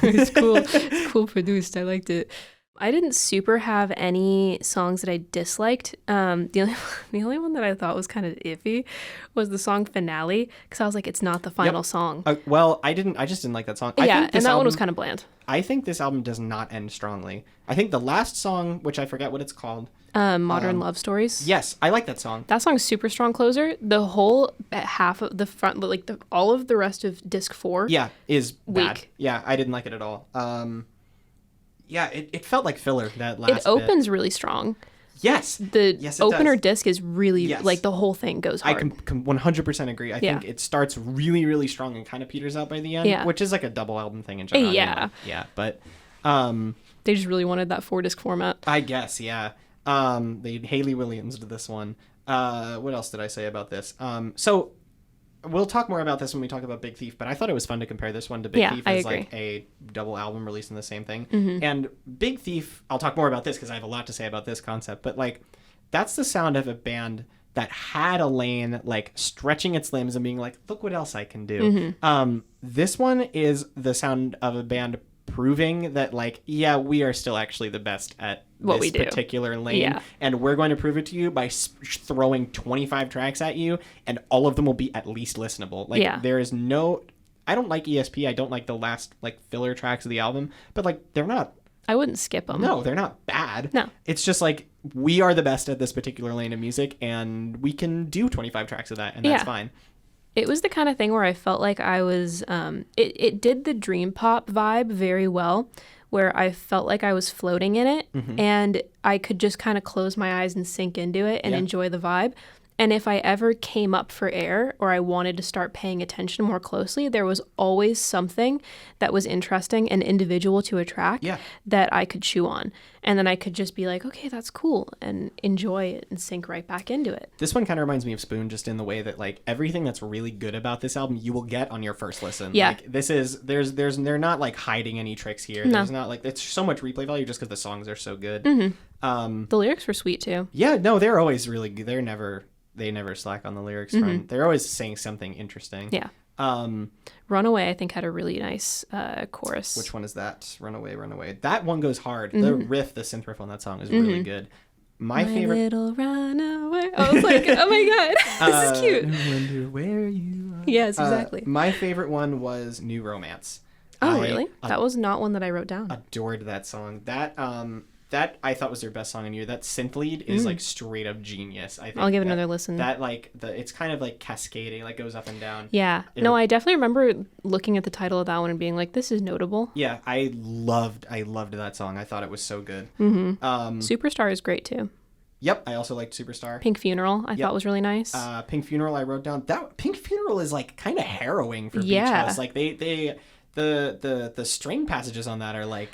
It's cool. It's cool produced. I liked it. I didn't super have any songs that I disliked. The only one that I thought was kind of iffy was the song Finale, because I was like, it's not the final song. Well, I just didn't like that song. Yeah, and that one was kind of bland. I think this album does not end strongly. I think the last song, which I forget what it's called. Modern Love Stories. Yes, I like that song. That song's super strong closer. The whole half of the front, like all of the rest of disc 4. Yeah, is bad. Weak. Yeah, I didn't like it at all. Yeah, it felt like filler, that last It opens really strong. Yes. The opener does. disc is really, like, the whole thing goes hard. I can 100% agree. I think it starts really, really strong and kind of peters out by the end, which is like a double album thing in general. Yeah. Yeah, but... they just really wanted that 4-disc format. I guess, yeah. They Haley Williams did this one. What else did I say about this? So... We'll talk more about this when we talk about Big Thief, but I thought it was fun to compare this one to Big Thief as like a double album releasing the same thing. And Big Thief, I'll talk more about this because I have a lot to say about this concept, but like that's the sound of a band that had a lane like stretching its limbs and being like, look what else I can do. This one is the sound of a band proving that like, yeah, we are still actually the best at what this particular lane, and we're going to prove it to you by throwing 25 tracks at you, and all of them will be at least listenable. Like there is no, I don't like ESP. I don't like the last like filler tracks of the album, but like they're not. I wouldn't skip them. No, they're not bad. No. It's just like we are the best at this particular lane of music, and we can do 25 tracks of that, and that's fine. It was the kind of thing where I felt like I was, it did the dream pop vibe very well, where I felt like I was floating in it, and I could just kind of close my eyes and sink into it and enjoy the vibe. And if I ever came up for air or I wanted to start paying attention more closely, there was always something that was interesting and individual to a track that I could chew on. And then I could just be like, okay, that's cool, and enjoy it and sink right back into it. This one kind of reminds me of Spoon, just in the way that like everything that's really good about this album you will get on your first listen. Yeah. Like this is they're not like hiding any tricks here. No. There's not like it's so much replay value just because the songs are so good. The lyrics were sweet too. Yeah, no, they're always really good. They never slack on the lyrics front. They're always saying something interesting. Yeah. Runaway, I think, had a really nice chorus. Which one is that? Runaway, Runaway. That one goes hard. The riff, the synth riff on that song is really good. My favorite. Little runaway. I was like, oh my god, this is cute. I wonder where you are. Yes, exactly. My favorite one was New Romance. Oh, really? That was not one that I wrote down. Adored that song. That I thought was their best song in year. That synth lead is like straight up genius. I think I'll give it another listen. That like it's kind of like cascading, like goes up and down. Yeah. No, I definitely remember looking at the title of that one and being like, this is notable. Yeah, I loved that song. I thought it was so good. Superstar is great too. Yep, I also liked Superstar. Pink Funeral I thought was really nice. Pink Funeral I wrote down. That Pink Funeral is like kind of harrowing for Beach House. Like the string passages on that are like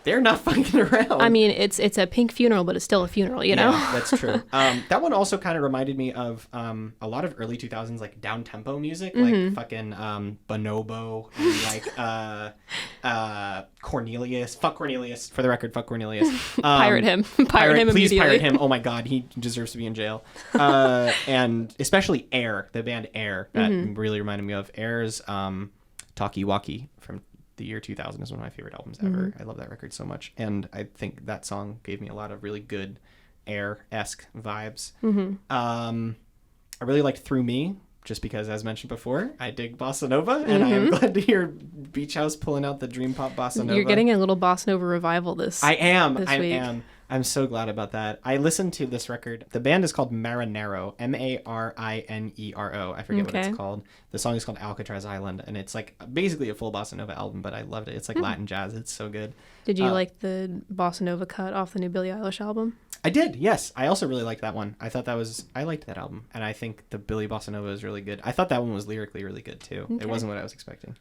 they're not fucking around. I mean, it's a pink funeral, but it's still a funeral, you know? Yeah, that's true. That one also kind of reminded me of a lot of early 2000s like down tempo music, like fucking Bonobo and like Cornelius. Fuck Cornelius. For the record, fuck Cornelius. Pirate him. Pirate him please immediately. pirate him. Oh my god, he deserves to be in jail. And especially Air, the band Air, that really reminded me of Air's Talkie Walkie from the year 2000 is one of my favorite albums ever. I love that record so much. And I think that song gave me a lot of really good Air-esque vibes. I really liked Through Me, just because, as mentioned before, I dig Bossa Nova, and I am glad to hear Beach House pulling out the dream pop Bossa Nova. You're getting a little Bossa Nova revival this week. I am. I'm so glad about that. I listened to this record. The band is called Marinero, Marinero. I forget what it's called. The song is called Alcatraz Island, and it's like basically a full Bossa Nova album, but I loved it. It's like Latin jazz. It's so good. Did you like the Bossa Nova cut off the new Billie Eilish album? I did, yes. I also really liked that one. I liked that album, and I think the Billie Bossa Nova is really good. I thought that one was lyrically really good, too. Okay. It wasn't what I was expecting.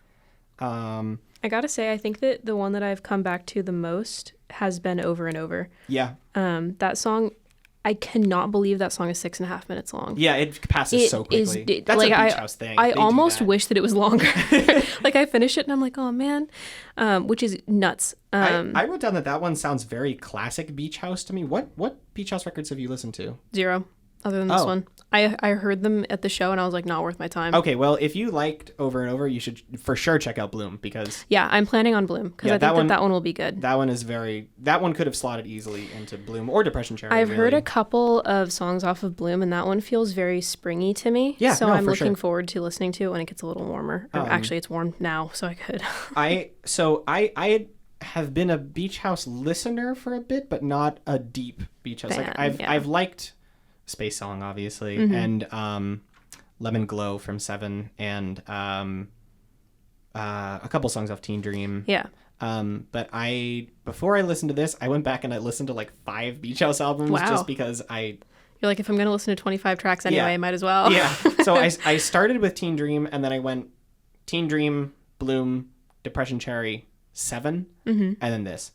I gotta say, I think that the one that I've come back to the most has been Over and Over. Yeah. That song, I cannot believe that song is 6.5 minutes long. Yeah, it passes so quickly. That's like, a Beach House thing. I almost wish that it was longer. Like, I finished it and I'm like, oh man, which is nuts. I wrote down that one sounds very classic Beach House to me. What Beach House records have you listened to? 0. Other than this one. I heard them at the show and I was like, not worth my time. Okay, well, if you liked Over and Over, you should for sure check out Bloom, because... Yeah, I'm planning on Bloom, because I think that one will be good. That one could have slotted easily into Bloom or Depression Cherry. I've heard a couple of songs off of Bloom, and that one feels very springy to me. Yeah, so I'm looking forward to listening to it when it gets a little warmer. Actually, it's warm now, so I could. I have been a Beach House listener for a bit, but not a deep Beach House. I've liked Space Song, obviously, and Lemon Glow from Seven, and a couple songs off Teen Dream. Yeah. But before I listened to this, I went back and I listened to like 5 Beach House albums. Wow. Just because You're like, if I'm going to listen to 25 tracks anyway, I might as well. Yeah. So I started with Teen Dream, and then I went Teen Dream, Bloom, Depression Cherry, Seven, and then this.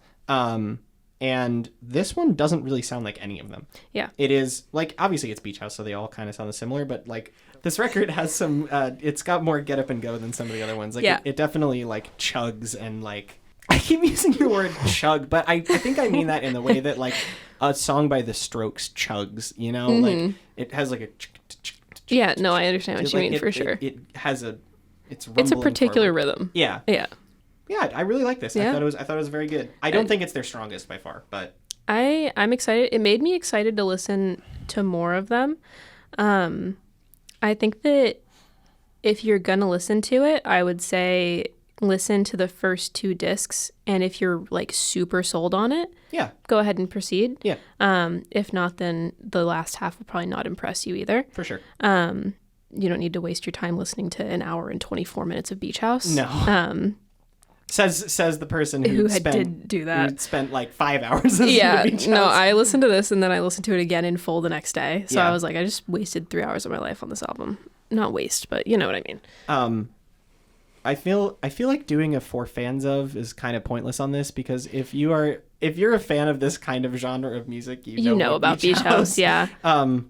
And this one doesn't really sound like any of them. Yeah. It is, like, obviously it's Beach House, so they all kind of sound similar, but, like, this record has some, it's got more get up and go than some of the other ones. Like, it definitely, like, chugs and, like, I keep using the word chug, but I think I mean that in the way that, like, a song by The Strokes chugs, you know? Like, it has, like, a... Yeah, no, I understand what you mean, for sure. It has a... It's a particular rhythm. Yeah. Yeah. Yeah, I really like this. Yeah. I thought it was very good. I don't think it's their strongest by far, but I'm excited. It made me excited to listen to more of them. I think that if you're gonna listen to it, I would say listen to the first 2 discs, and if you're like super sold on it, Yeah. go ahead and proceed. Yeah. If not, then the last half will probably not impress you either. For sure. You don't need to waste your time listening to an hour and 24 minutes of Beach House. No. Says the person who spent, did do that. Who spent like 5 hours listening Yeah, to Beach no, House. I listened to this and then I listened to it again in full the next day. So Yeah. I was like, I just wasted 3 hours of my life on this album. Not waste, but you know what I mean. I feel like doing a for fans of is kind of pointless on this, because if you're a fan of this kind of genre of music, you know about Beach House. Yeah.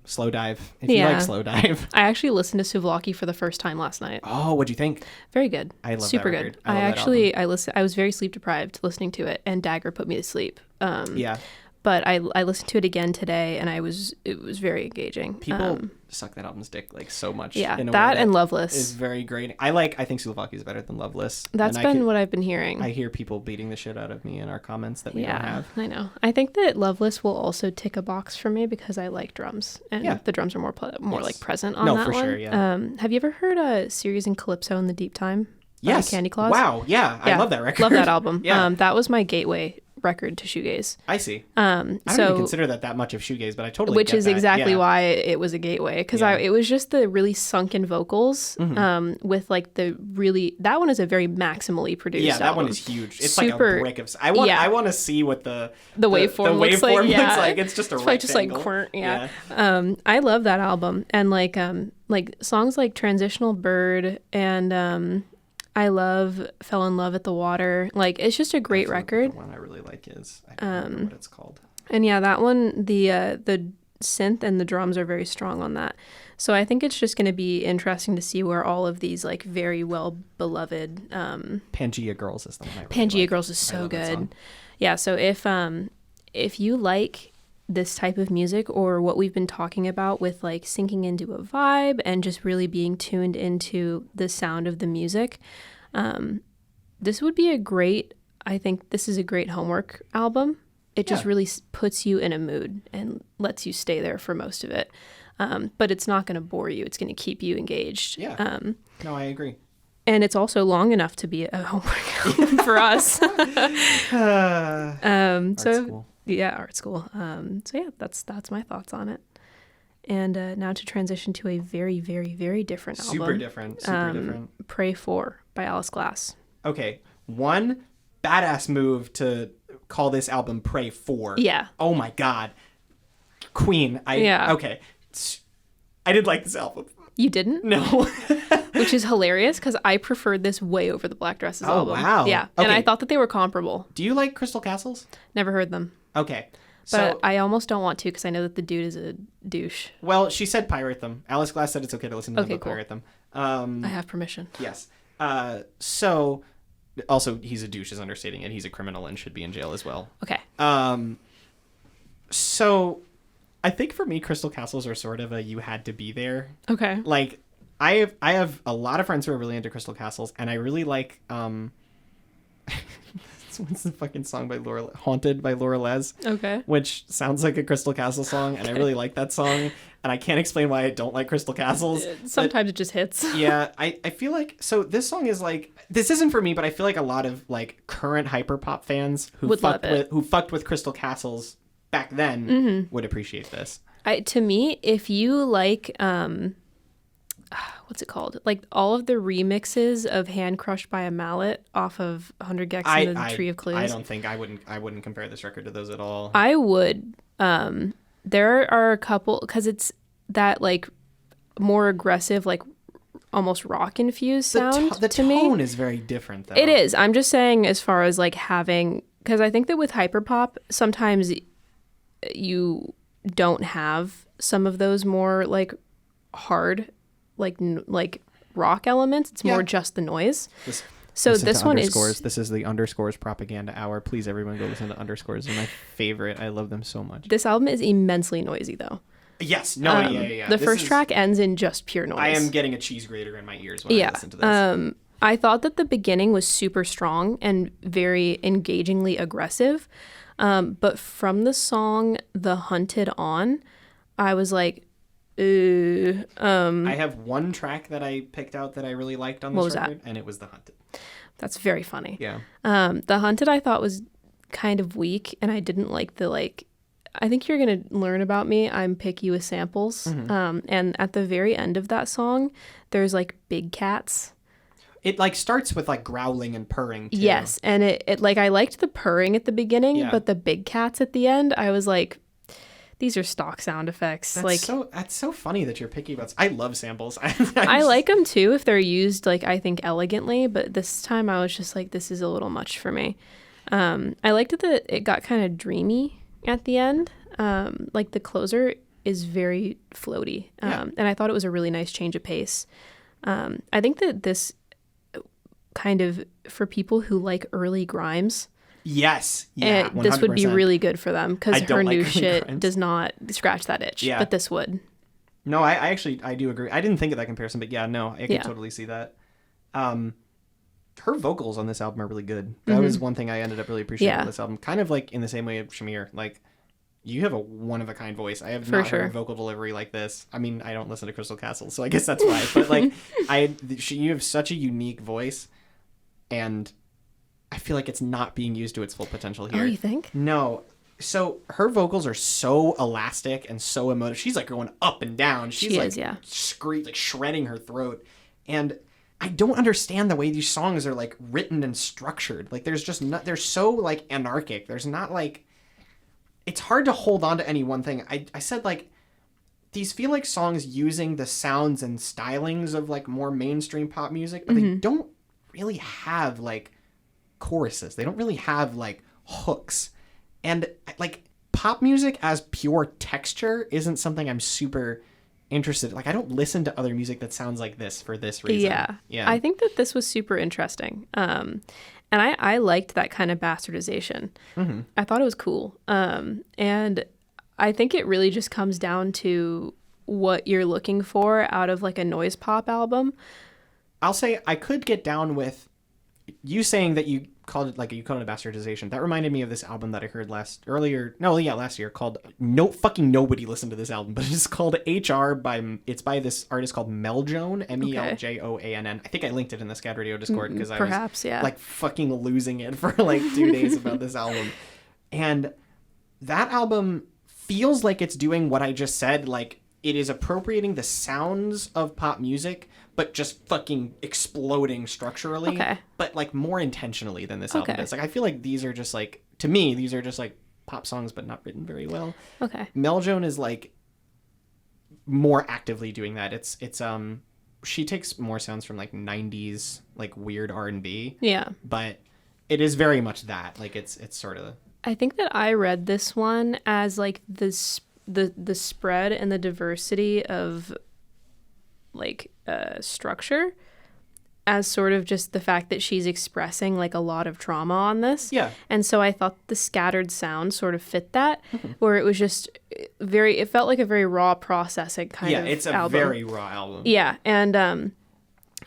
Slow Dive. If you Yeah. like Slow Dive. I actually listened to Souvlaki for the first time last night. Oh, what'd you think? Very good. I love Super that good. record. I love that I was very sleep deprived listening to it, and Dagger put me to sleep. Yeah. But I listened to it again today, and it was very engaging. People suck that album's dick like so much. Yeah, in a that way and Loveless is very great. I think Souvlaki is better than Loveless. That's been what I've been hearing. I hear people beating the shit out of me in our comments that we don't have. I know. I think that Loveless will also tick a box for me because I like drums, and the drums are more Yes. like present on No, that for one. sure, yeah. Have you ever heard a Series in Calypso in the Deep Time? Yes. Candy Claus. Wow. Yeah. I love that record. Love that album. Yeah. That was my gateway record to shoegaze. I see. I don't even consider that much of shoegaze, but I totally which get is that. exactly Yeah. why it was a gateway, because it was just the really sunken vocals with like that one is a very maximally produced Yeah, that album. one is huge. It's Super, like a brick of. I want to see what the waveform looks like. Yeah. looks like. It's just a probably just like rectangle. quirk. Yeah. I love that album, and like songs like Transitional Bird and I love Fell in Love at the Water. Like, it's just a great record. The one I really like is I don't remember what it's called. And yeah, that one, the synth and the drums are very strong on that. So I think it's just going to be interesting to see where all of these like very well beloved Pangea Girls is the one I really Pangea like. Girls is I so love that good. song. Yeah, so if you like this type of music, or what we've been talking about with like sinking into a vibe and just really being tuned into the sound of the music, this would be I think this is a great homework album. It just really puts you in a mood and lets you stay there for most of it. But it's not going to bore you. It's going to keep you engaged. Yeah. No, I agree. And it's also long enough to be a homework album for us. Art school. Yeah, art school. So yeah, that's my thoughts on it. And now to transition to a very, very, very different album. Super different. Pray For by Alice Glass. Okay, one badass move to call this album Pray For. Yeah. Oh my God. Queen. Okay. I did like this album. You didn't? No. Which is hilarious because I preferred this way over the Black Dresses album. Wow. Yeah. Okay. And I thought that they were comparable. Do you like Crystal Castles? Never heard them. Okay. But I almost don't want to because I know that the dude is a douche. Well, she said pirate them. Alice Glass said it's okay to listen to them, but cool. pirate them. I have permission. Yes. So, also, he's a douche is understating it. He's a criminal and should be in jail as well. Okay. So, I think for me, Crystal Castles are sort of a you had to be there. Okay. Like, I have a lot of friends who are really into Crystal Castles, and I really like what's the fucking song by Haunted by Laura Les? Okay. Which sounds like a Crystal Castle song, and I really like that song. And I can't explain why I don't like Crystal Castles. Sometimes it just hits. Yeah, I feel like, so this song is like, this isn't for me, but I feel like a lot of like current hyperpop fans who fucked with Crystal Castles back then would appreciate this. To me, if you like what's it called? Like all of the remixes of Hand Crushed by a Mallet off of 100 Gex and the Tree of Clues. I don't think I wouldn't compare this record to those at all. I would. There are a couple, because it's that like more aggressive, like almost rock infused sound. The to me, tone is very different though. It is. I'm just saying, as far as like having, because I think that with hyperpop, sometimes you don't have some of those more like hard, like rock elements. It's more just the noise. So this one is... This is the Underscores propaganda hour. Please, everyone, go listen to Underscores. They're my favorite. I love them so much. This album is immensely noisy, though. Yes. No, yeah. The first track ends in just pure noise. I am getting a cheese grater in my ears when I listen to this. I thought that the beginning was super strong and very engagingly aggressive. But from the song The Hunted on, I was like, I have one track that I picked out that I really liked on this record, and it was The Hunted. That's very funny. Yeah. The Hunted I thought was kind of weak, and I didn't like the I think you're going to learn about me. I'm picky with samples. And at the very end of that song, there's big cats. It starts with growling and purring too. Yes, and it I liked the purring at the beginning, but the big cats at the end, I was like, these are stock sound effects. That's so funny that you're picky about. I love samples. I like them too if they're used I think elegantly, but this time I was just like, this is a little much for me. I liked that it got kind of dreamy at the end. The closer is very floaty, and I thought it was a really nice change of pace. I think that this kind of, for people who like early Grimes, yes, yeah, this would be really good for them, because her new shit Grimes does not scratch that itch, but this would. No, I actually do agree. I didn't think of that comparison, but I could totally see that. Her vocals on this album are really good. That was one thing I ended up really appreciating with this album. Kind of in the same way of Shamir. You have a one-of-a-kind voice. I have not heard vocal delivery like this. I mean, I don't listen to Crystal Castles, so I guess that's why. But you have such a unique voice, and I feel like it's not being used to its full potential here. Oh, you think? No. So her vocals are so elastic and so emotive. She's going up and down. She's shredding her throat. And I don't understand the way these songs are written and structured. There's just not, they're so anarchic. There's not it's hard to hold on to any one thing. I said these feel like songs using the sounds and stylings of more mainstream pop music, but they don't really have choruses. They don't really have hooks. And pop music as pure texture isn't something I'm super interested in. I don't listen to other music that sounds like this for this reason. Yeah. I think that this was super interesting. And I liked that kind of bastardization. I thought it was cool. And I think it really just comes down to what you're looking for out of a noise pop album. I'll say I could get down with you saying that you called it a bastardization. That reminded me of this album that I heard last year called nobody listened to this album, but it's called HR it's by this artist called Meljoan, Meljoann. I think I linked it in the Scad Radio Discord because I was fucking losing it for 2 days about this album. And that album feels like it's doing what I just said. It is appropriating the sounds of pop music, but just fucking exploding structurally, but more intentionally than this album does. I feel like these are just to me, these are just pop songs, but not written very well. Meljoan is more actively doing that. It's she takes more sounds from 90s weird R&B. Yeah. But it is very much that. It's sort of. I think that I read this one as the spread and the diversity of structure as sort of just the fact that she's expressing a lot of trauma on this. Yeah. And so I thought the scattered sound sort of fit that, where it was just it felt like a very raw processing kind of album. Yeah, it's a very raw album. Yeah. And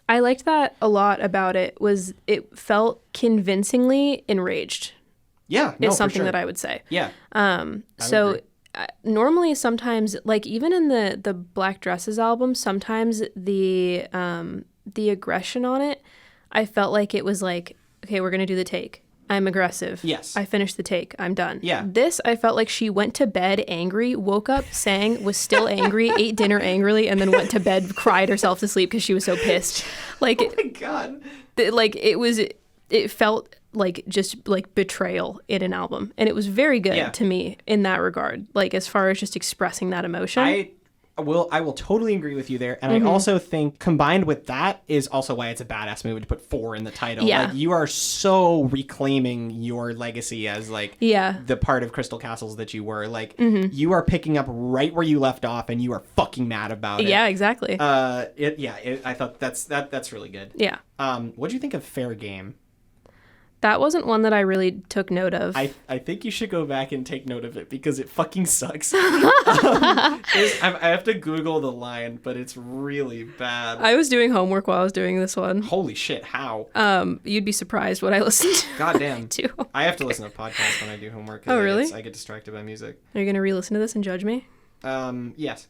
I liked that a lot about it, was it felt convincingly enraged. Yeah. Is something that I would say. Yeah. So normally sometimes even in the Black Dresses album, sometimes the aggression on it, I felt like it was okay, we're gonna do the take, I'm aggressive, yes, I finished the take, I'm done. Yeah, this I felt like she went to bed angry, woke up, sang, was still angry, ate dinner angrily, and then went to bed, cried herself to sleep because she was so pissed. Oh my god, it felt just betrayal in an album, and it was very good to me in that regard, as far as just expressing that emotion. I will totally agree with you there, and I also think combined with that is also why it's a badass movie to put 4 in the title. You are so reclaiming your legacy as the part of Crystal Castles that you were. You are picking up right where you left off, and you are fucking mad about it. Yeah, exactly. I thought that's really good. Yeah. What do you think of Fair Game? That wasn't one that I really took note of. I think you should go back and take note of it because it fucking sucks. I have to Google the line, but it's really bad. I was doing homework while I was doing this one. Holy shit, how? You'd be surprised what I listened to. Goddamn. I have to listen to podcasts when I do homework. Oh, really? I get distracted by music. Are you going to re-listen to this and judge me? Yes.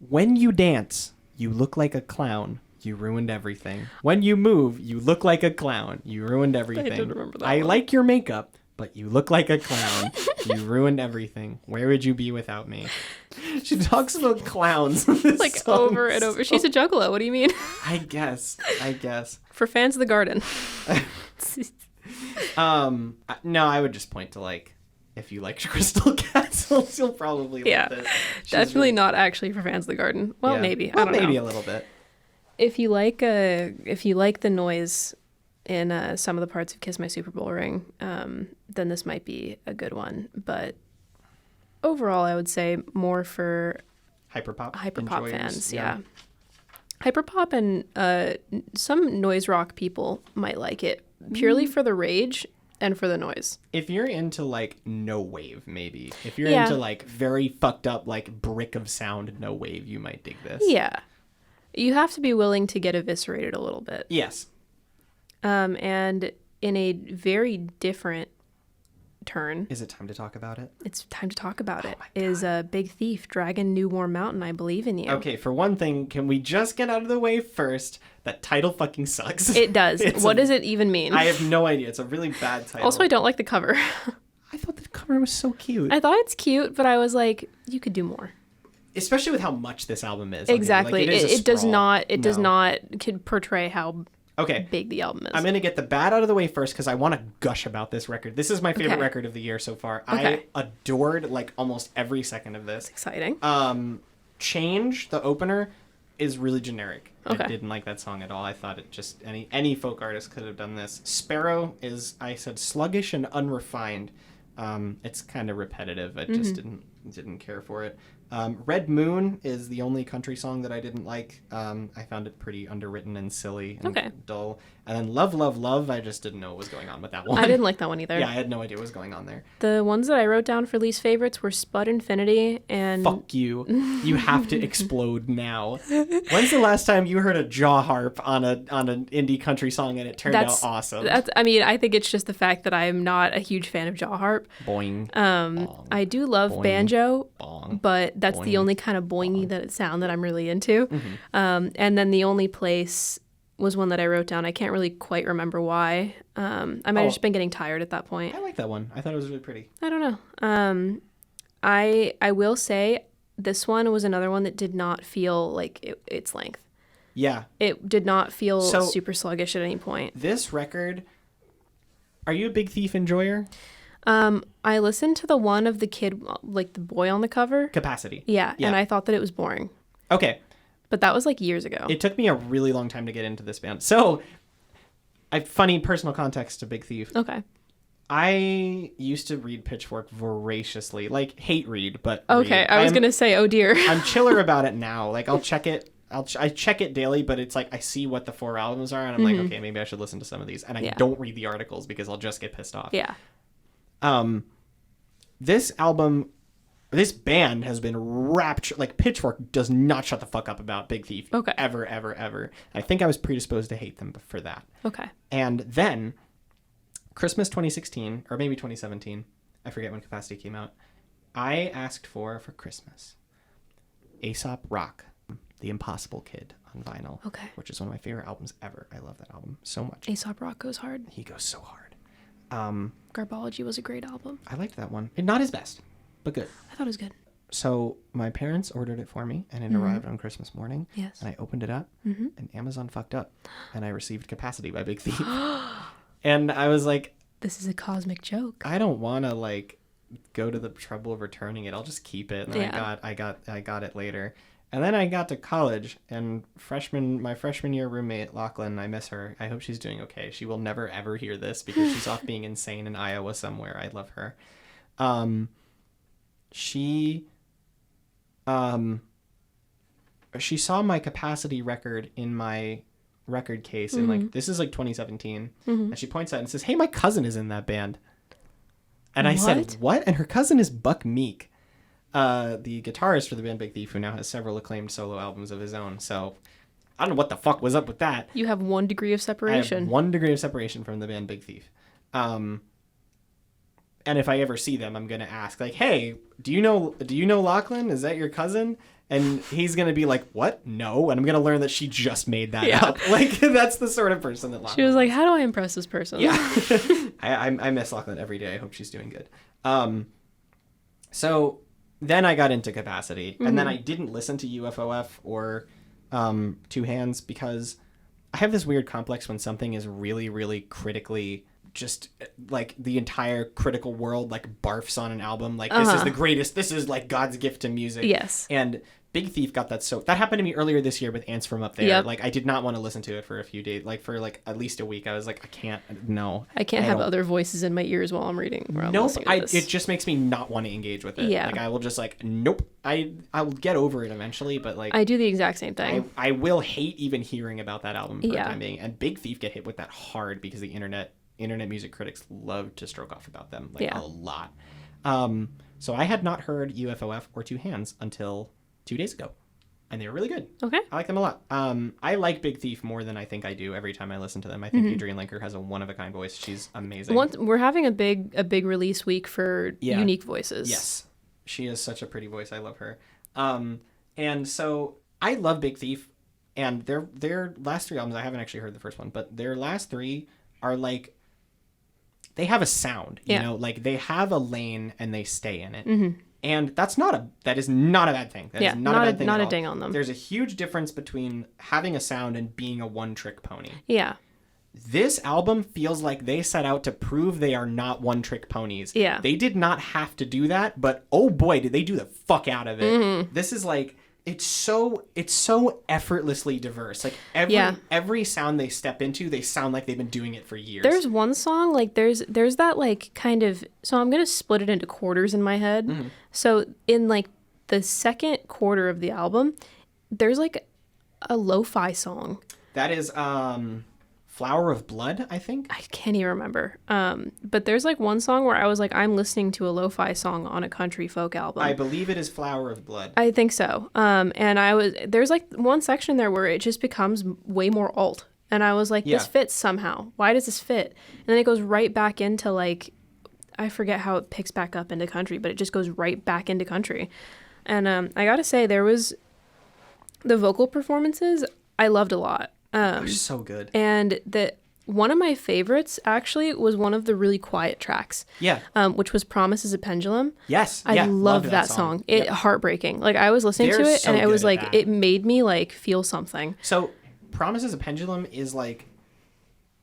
When you dance, you look like a clown. You ruined everything. When you move, you look like a clown. You ruined everything. I didn't remember that I one. like your makeup, but you look like a clown. You ruined everything. Where would you be without me? She talks about clowns in this Like song over and over. She's a juggalo. What do you mean? I guess. For fans of the garden. No, I would just point to like, if you like Crystal Castles, you'll probably love it. She's Definitely really- not actually for fans of the garden. Well, yeah. maybe. Well, I don't know. maybe a little bit. If you like the noise in some of the parts of Kiss My Super Bowl Ring, then this might be a good one. But overall, I would say more for Hyperpop hyperpop enjoyers, fans. Yeah. Hyperpop and some noise rock people might like it purely for the rage and for the noise. If you're into like no wave, maybe. If you're Yeah. into like very fucked up like brick of sound no wave, you might dig this. Yeah. You have to be willing to get eviscerated a little bit. Yes. And in a very different turn, Is it time to talk about it? it's time to talk about it. my Is Big Thief, Dragon, New Warm Mountain, I Believe in You. Okay, for one thing, can we just get out of the way first? That title fucking sucks. It does. What does it even mean? I have no idea. It's a really bad title. Also, I don't like the cover. I thought the cover was so cute. I thought it's cute, but I was like, you could do more. Especially with how much this album is. Okay, Exactly. like, it is a It does sprawl. not. It does No. not could portray how Okay. big the album is. I'm going to get the bad out of the way first because I want to gush about this record. This is my favorite Okay. record of the year so far. Okay. I adored like almost every second of this. Exciting. Change, the opener, is really generic. Okay. I didn't like that song at all. I thought it just any folk artist could have done this. Sparrow is, I said, sluggish and unrefined. It's kind of repetitive. I just didn't care for it. Red Moon is the only country song that I didn't like. I found it pretty underwritten and silly and Okay. dull. And then Love, Love, Love, I just didn't know what was going on with that one. I didn't like that one either. Yeah, I had no idea what was going on there. The ones that I wrote down for least favorites were Spud Infinity and Fuck you. You have to explode now. When's the last time you heard a jaw harp on an indie country song and it turned out awesome? I mean, I think it's just the fact that I am not a huge fan of jaw harp. Boing. Bong. I do love Boing. banjo, Bong. but that's the Boing. only kind of boingy that sound that I'm really into. Mm-hmm. And then The Only Place was one that I wrote down. I can't really quite remember why. I might have just been getting tired at that point. I like that one. I thought it was really pretty. I don't know. I will say this one was another one that did not feel like its length. Yeah. It did not feel So- super sluggish at any point. This record, are you a Big Thief enjoyer? I listened to the one of the kid, like the boy on the cover. Capacity. Yeah, Yeah. and I thought that it was boring. Okay. But that was like years ago. It took me a really long time to get into this band. So, funny personal context to Big Thief. Okay. I used to read Pitchfork voraciously. Like, hate read, but Okay, read. I was going to say, oh dear. I'm chiller about it now. Like, I'll check it. I check it daily, but it's like I see what the 4 albums are, and I'm like, okay, maybe I should listen to some of these. And I Yeah. don't read the articles because I'll just get pissed off. Yeah. This album, this band has been raptured. Like, Pitchfork does not shut the fuck up about Big Thief. Okay. Ever, ever, ever. I think I was predisposed to hate them for that. Okay. And then, Christmas 2016, or maybe 2017, I forget when Capacity came out, I asked for Christmas Aesop Rock, The Impossible Kid on vinyl. Okay. Which is one of my favorite albums ever. I love that album so much. Aesop Rock goes hard. He goes so hard. Garbology was a great album. I liked that one. Not his best, but good. I thought it was good. So my parents ordered it for me, and it arrived on Christmas morning. Yes. And I opened it up, and Amazon fucked up, and I received Capacity by Big Thief. And I was like, This is a cosmic joke. I don't want to like go to the trouble of returning it. I'll just keep it. And then Yeah. I got it later. And then I got to college, and my freshman year roommate Lachlan, I miss her. I hope she's doing okay. She will never ever hear this because she's off being insane in Iowa somewhere. I love her. She saw my Capacity record in my record case in like, this is like 2017, and she points out and says, "Hey, my cousin is in that band." And I said, "What?" And her cousin is Buck Meek, the guitarist for the band Big Thief, who now has several acclaimed solo albums of his own. So I don't know what the fuck was up with that. You have 1 degree of I separation. have 1 degree of separation from the band Big Thief. And if I ever see them, I'm gonna ask like, "Hey, do you know Lachlan? Is that your cousin?" And he's gonna be like, "What? No." And I'm gonna learn that she just made that up. Like that's the sort of person that Lachlan. She was like, "How do I impress this person?" Yeah. I miss Lachlan every day. I hope she's doing good. So then I got into Capacity, and then I didn't listen to UFOF or Two Hands because I have this weird complex when something is really, really critically just like the entire critical world like barfs on an album like this is the greatest, this is like God's gift to music. Yes. And Big Thief got that. So that happened to me earlier this year with Ants from Up There. Like I did not want to listen to it for a few days, like for like at least a week. I was like, I can't have other voices in my ears while I'm reading. It just makes me not want to engage with it. Like I will just like, nope. I will get over it eventually, but like I do the exact same thing. I will hate even hearing about that album for the time being. And Big Thief get hit with that hard because the internet music critics love to stroke off about them like a lot. So I had not heard UFOF or Two Hands until 2 days ago, and they were really good. Okay. I like them a lot. I like Big Thief more than I think I do every time I listen to them. I think Adrienne Lenker has a one-of-a-kind voice. She's amazing. We're having a big release week for unique voices. Yes. She is such a pretty voice. I love her. And so I love Big Thief, and their last 3 albums, I haven't actually heard the first one, but their last 3 are like, they have a sound, you know, like they have a lane and they stay in it. And that is not a bad thing. That is not a bad thing not at a ding on them. There's a huge difference between having a sound and being a one-trick pony. Yeah. This album feels like they set out to prove they are not one-trick ponies. Yeah. They did not have to do that, but oh boy, did they do the fuck out of it. This is like, it's so effortlessly diverse. Like every sound they step into, they sound like they've been doing it for years. There's one song like there's that like kind of, so I'm gonna split it into quarters in my head. So in like the second quarter of the album, there's like a lo-fi song. That is Flower of Blood, I think. I can't even remember. But there's like one song where I was like, I'm listening to a lo-fi song on a country folk album. I believe it is Flower of Blood. I think so. And there's like one section there where it just becomes way more alt. And I was like, this fits somehow. Why does this fit? And then it goes right back into like, I forget how it picks back up into country, but it just goes right back into country. And I gotta say, there was the vocal performances I loved a lot. They're so good. And one of my favorites actually was one of the really quiet tracks. Yeah. Which was Promise is a Pendulum. Yes. I loved that song. Heartbreaking. Like I was listening to it and it was like, it made me like feel something. So Promise is a Pendulum is like,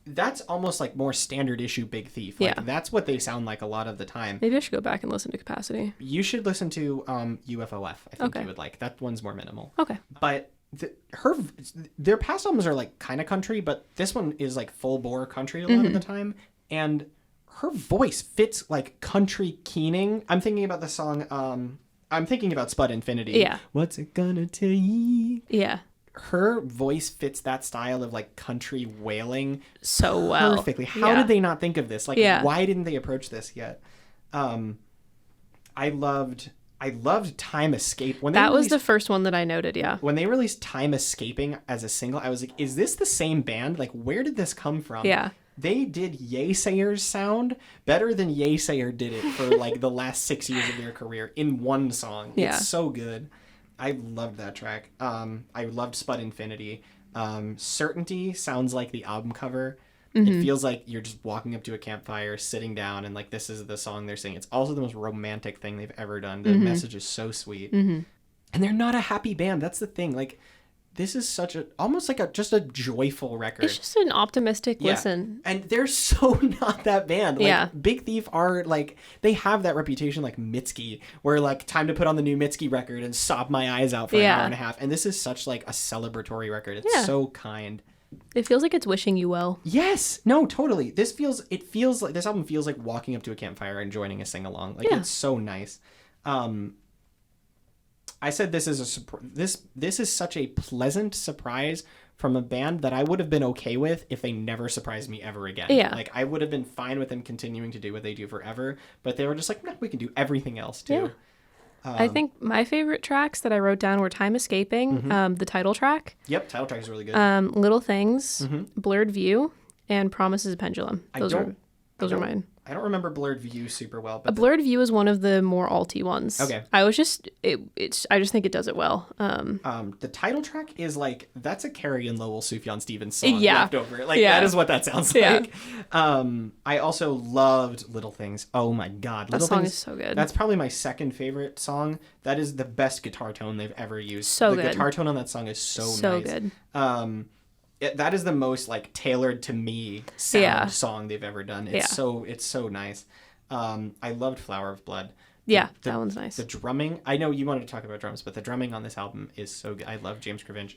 that's almost like more standard issue Big Thief. Like that's what they sound like a lot of the time. Maybe I should go back and listen to Capacity. You should listen to UFOF. I think you would like. That one's more minimal. Okay. But their past albums are like kind of country, but this one is like full bore country a lot of the time, and her voice fits like country keening. I'm thinking about the song. I'm thinking about Spud Infinity. Yeah. What's it gonna take? Yeah. Her voice fits that style of like country wailing so well. Perfectly. How did they not think of this? Like, why didn't they approach this yet? I loved Time Escape. That was the first one that I noted, yeah. When they released Time Escaping as a single, I was like, is this the same band? Like, where did this come from? Yeah. They did Yeasayer's sound better than Yeasayer did it for like the last 6 years of their career in one song. Yeah. It's so good. I loved that track. I loved Spud Infinity. Certainty sounds like the album cover. It feels like you're just walking up to a campfire, sitting down, and like this is the song they're singing. It's also the most romantic thing they've ever done. The message is so sweet. And they're not a happy band. That's the thing. Like, this is almost like just a joyful record. It's just an optimistic listen. And they're so not that band. Like, Big Thief are like, they have that reputation like Mitski, where like time to put on the new Mitski record and sob my eyes out for an hour and a half. And this is such like a celebratory record. It's so kind. It feels like it's wishing you well. Yes. No, totally. This album feels like walking up to a campfire and joining a sing-along. Like, it's so nice. I said this is such a pleasant surprise from a band that I would have been okay with if they never surprised me ever again. Yeah. Like, I would have been fine with them continuing to do what they do forever, but they were just like, no, we can do everything else too. Yeah. I think my favorite tracks that I wrote down were Time Escaping, the title track. Yep, title track is really good. Little Things, Blurred View, and Promise is a Pendulum. Those are mine. I don't remember Blurred View super well, but A Blurred View is one of the more alty ones. Okay. I just think it does it well. The title track is like, that's a Carrie and Lowell Sufjan Stevens song Yeah. left over. Like, Yeah. that is what that sounds Yeah. like. I also loved Little Things. Oh my God. That Little song Things, is so good. That's probably my second favorite song. That is the best guitar tone they've ever used. So the good. guitar tone on that song is so nice. good. That is the most like tailored to me sound Yeah. song they've ever done. It's so nice. I loved Flower of Blood. That one's nice. The drumming, I know you wanted to talk about drums, but the drumming on this album is so good. I love James Criven.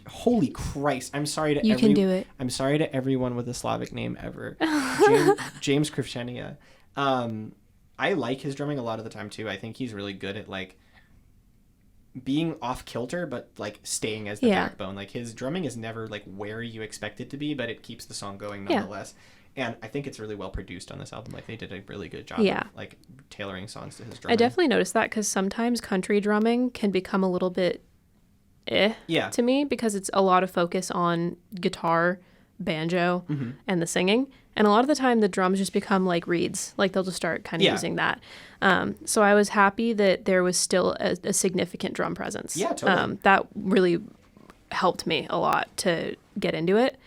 Holy Christ! I'm sorry to can do it. I'm sorry to everyone with a Slavic name ever. James Krivchenia. I like his drumming a lot of the time too. I think he's really good at like being off kilter, but like staying as the backbone. Like his drumming is never like where you expect it to be, but it keeps the song going nonetheless. And I think it's really well produced on this album. Like they did a really good job of like tailoring songs to his drumming. I definitely noticed that because sometimes country drumming can become a little bit to me because it's a lot of focus on guitar, banjo, and the singing. And a lot of the time the drums just become like reeds. Like they'll just start kind of using that. So I was happy that there was still a significant drum presence. Yeah, totally. That really helped me a lot to get into it.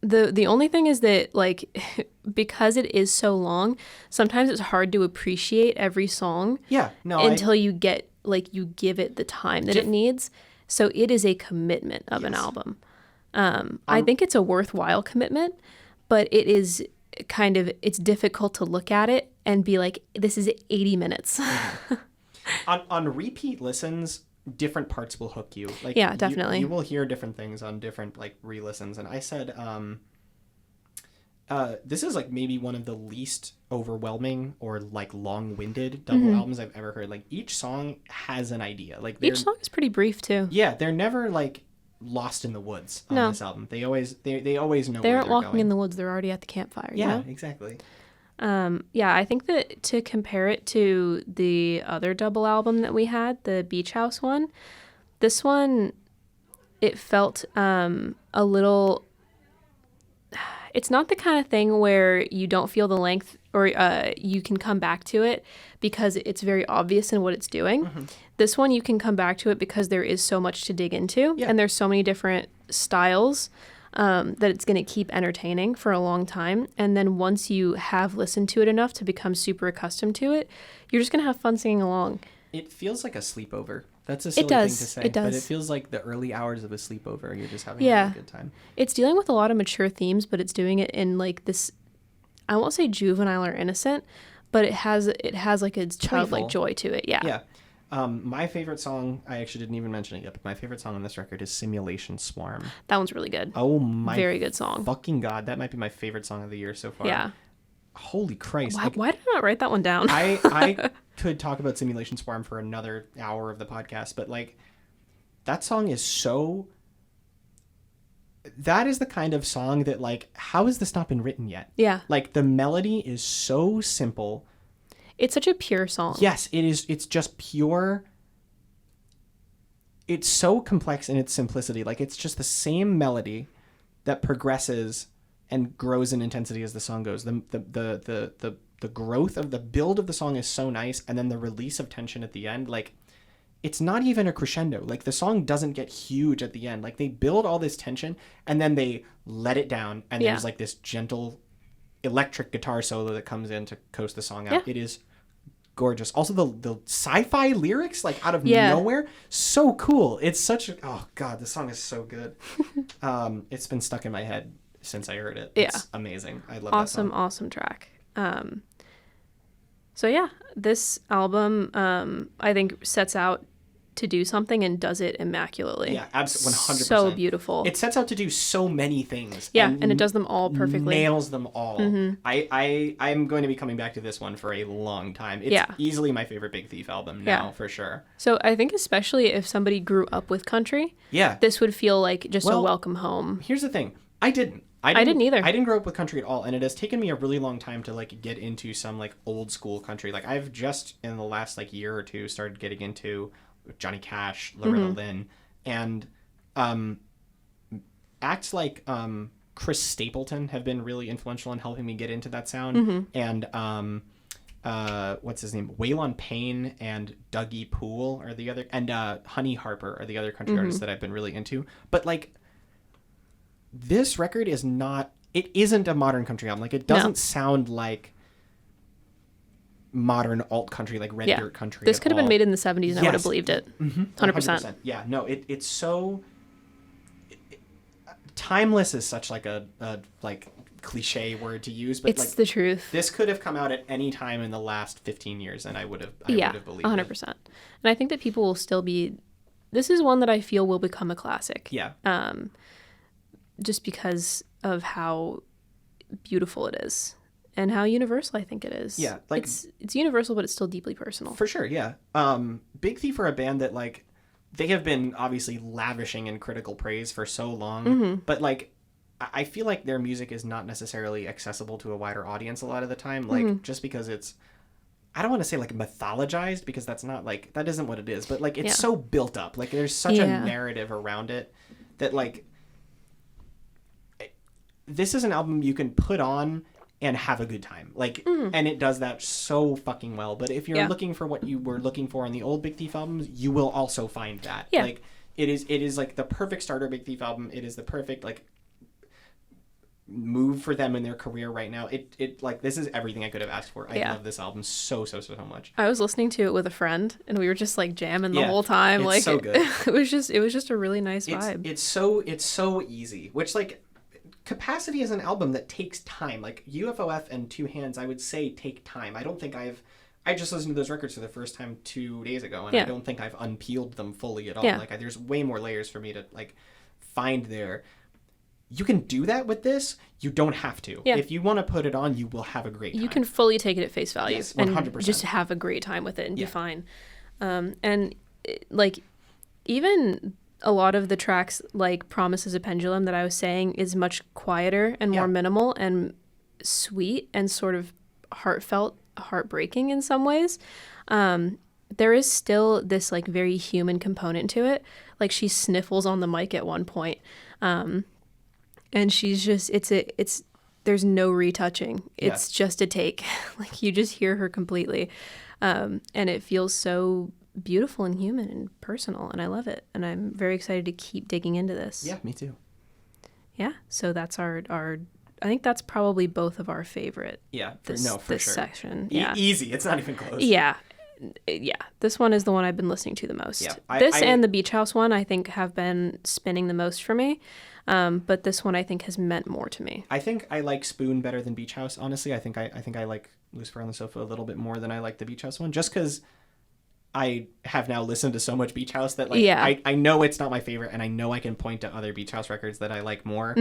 The only thing is that like because it is so long, sometimes it's hard to appreciate every song until you get like you give it the time that it needs. So it is a commitment of an album. I think it's a worthwhile commitment, but it is kind of it's difficult to look at it and be like, this is 80 minutes. on repeat listens, different parts will hook you. Like definitely. You will hear different things on different like re-listens. And I said, this is like maybe one of the least overwhelming or like long-winded double albums I've ever heard. Like each song has an idea. Like each song is pretty brief too. Yeah, they're never like lost in the woods on this album. They always know they where they're aren't walking going. in the woods. They're already at the campfire. Yeah, you know? exactly. I think that to compare it to the other double album that we had, the Beach House one, this one, it felt a little... It's not the kind of thing where you don't feel the length or you can come back to it because it's very obvious in what it's doing. This one, you can come back to it because there is so much to dig into and there's so many different styles that it's going to keep entertaining for a long time. And then once you have listened to it enough to become super accustomed to it, you're just going to have fun singing along. It feels like a sleepover. That's a silly thing to say. It does. But it feels like the early hours of a sleepover. You're just having a really good time. It's dealing with a lot of mature themes, but it's doing it in like this, I won't say juvenile or innocent, but it has like a childlike joy to it. Yeah. My favorite song, I actually didn't even mention it yet, but my favorite song on this record is Simulation Swarm. That one's really good. Oh my very good song. Fucking God. That might be my favorite song of the year so far. Yeah. Holy Christ. Why did I not write that one down? I could talk about Simulation Swarm for another hour of the podcast, but like that song is so... That is the kind of song that like, how has this not been written yet? Yeah. Like the melody is so simple. It's such a pure song. Yes, it is. It's just pure. It's so complex in its simplicity. Like it's just the same melody that progresses and grows in intensity as the song goes. The growth of the build of the song is so nice, and then the release of tension at the end, like it's not even a crescendo. Like the song doesn't get huge at the end. Like they build all this tension and then they let it down, and there's like this gentle electric guitar solo that comes in to coast the song out. It is gorgeous. Also the sci-fi lyrics, like out of nowhere, so cool. It's such a, oh God, the song is so good. It's been stuck in my head since I heard it. It's amazing. I love that song. Awesome track. So yeah, this album I think sets out to do something and does it immaculately. Yeah, absolutely, 100%. So beautiful. It sets out to do so many things. Yeah, and it does them all perfectly. Nails them all. I'm going to be coming back to this one for a long time. It's easily my favorite Big Thief album now, for sure. So I think especially if somebody grew up with country, this would feel like just a welcome home. Here's the thing. I didn't either. I didn't grow up with country at all, and it has taken me a really long time to like get into some like old school country. Like I've just in the last like year or two started getting into Johnny Cash, Loretta Lynn, and acts like Chris Stapleton have been really influential in helping me get into that sound. And what's his name? Waylon Payne and Dougie Poole are the other, and Honey Harper are the other country artists that I've been really into. But like, this record is not. It isn't a modern country album. Like, it doesn't sound like modern alt country, like red dirt country. This could have been made in the 70s and I would have believed it. 100%. Yeah, no, it's so timeless is such like a like cliche word to use, but it's like the truth. This could have come out at any time in the last 15 years and I would have believed 100%. it. And I think that people will still be, this is one that I feel will become a classic. Yeah. Just because of how beautiful it is. And how universal I think it is. Yeah, like it's universal, but it's still deeply personal. For sure, yeah. Big Thief are a band that like they have been obviously lavishing in critical praise for so long, but like I feel like their music is not necessarily accessible to a wider audience a lot of the time. Like just because it's, I don't want to say like mythologized because that's not like that isn't what it is, but like it's so built up. Like there's such a narrative around it that like this is an album you can put on and have a good time. Like, and it does that so fucking well. But if you're looking for what you were looking for on the old Big Thief albums, you will also find that. Yeah. Like, it is like the perfect starter Big Thief album. It is the perfect, like, move for them in their career right now. It like, this is everything I could have asked for. I love this album so much. I was listening to it with a friend and we were just like jamming the whole time. It's like, so good. it was just a really nice vibe. It's so easy, which like, Capacity is an album that takes time. Like UFOF and Two Hands, I would say take time. I don't think I just listened to those records for the first time 2 days ago, and I don't think I've unpeeled them fully at all. Yeah. Like there's way more layers for me to like find there. You can do that with this. You don't have to. Yeah. If you want to put it on, you will have a great time. You can fully take it at face value. Yes, 100%. And just have a great time with it and be fine. And like even a lot of the tracks like Promise is a Pendulum that I was saying is much quieter and more minimal and sweet and sort of heartfelt, heartbreaking in some ways. There is still this like very human component to it. Like she sniffles on the mic at one point. And she's just, there's no retouching. It's just a take. Like you just hear her completely. And it feels so beautiful and human and personal, and I love it, and I'm very excited to keep digging into this. Yeah, me too. Yeah, so that's our I think that's probably both of our favorite. Yeah, for this sure. Section. Yeah, easy. It's not even close. Yeah, this one is the one I've been listening to the most. Yeah, and the Beach House one I think have been spinning the most for me, but this one I think has meant more to me. I think I like Spoon better than Beach House. Honestly, I think I like Lucifer on the Sofa a little bit more than I like the Beach House one, just because I have now listened to so much Beach House that like I know it's not my favorite, and I know I can point to other Beach House records that I like more.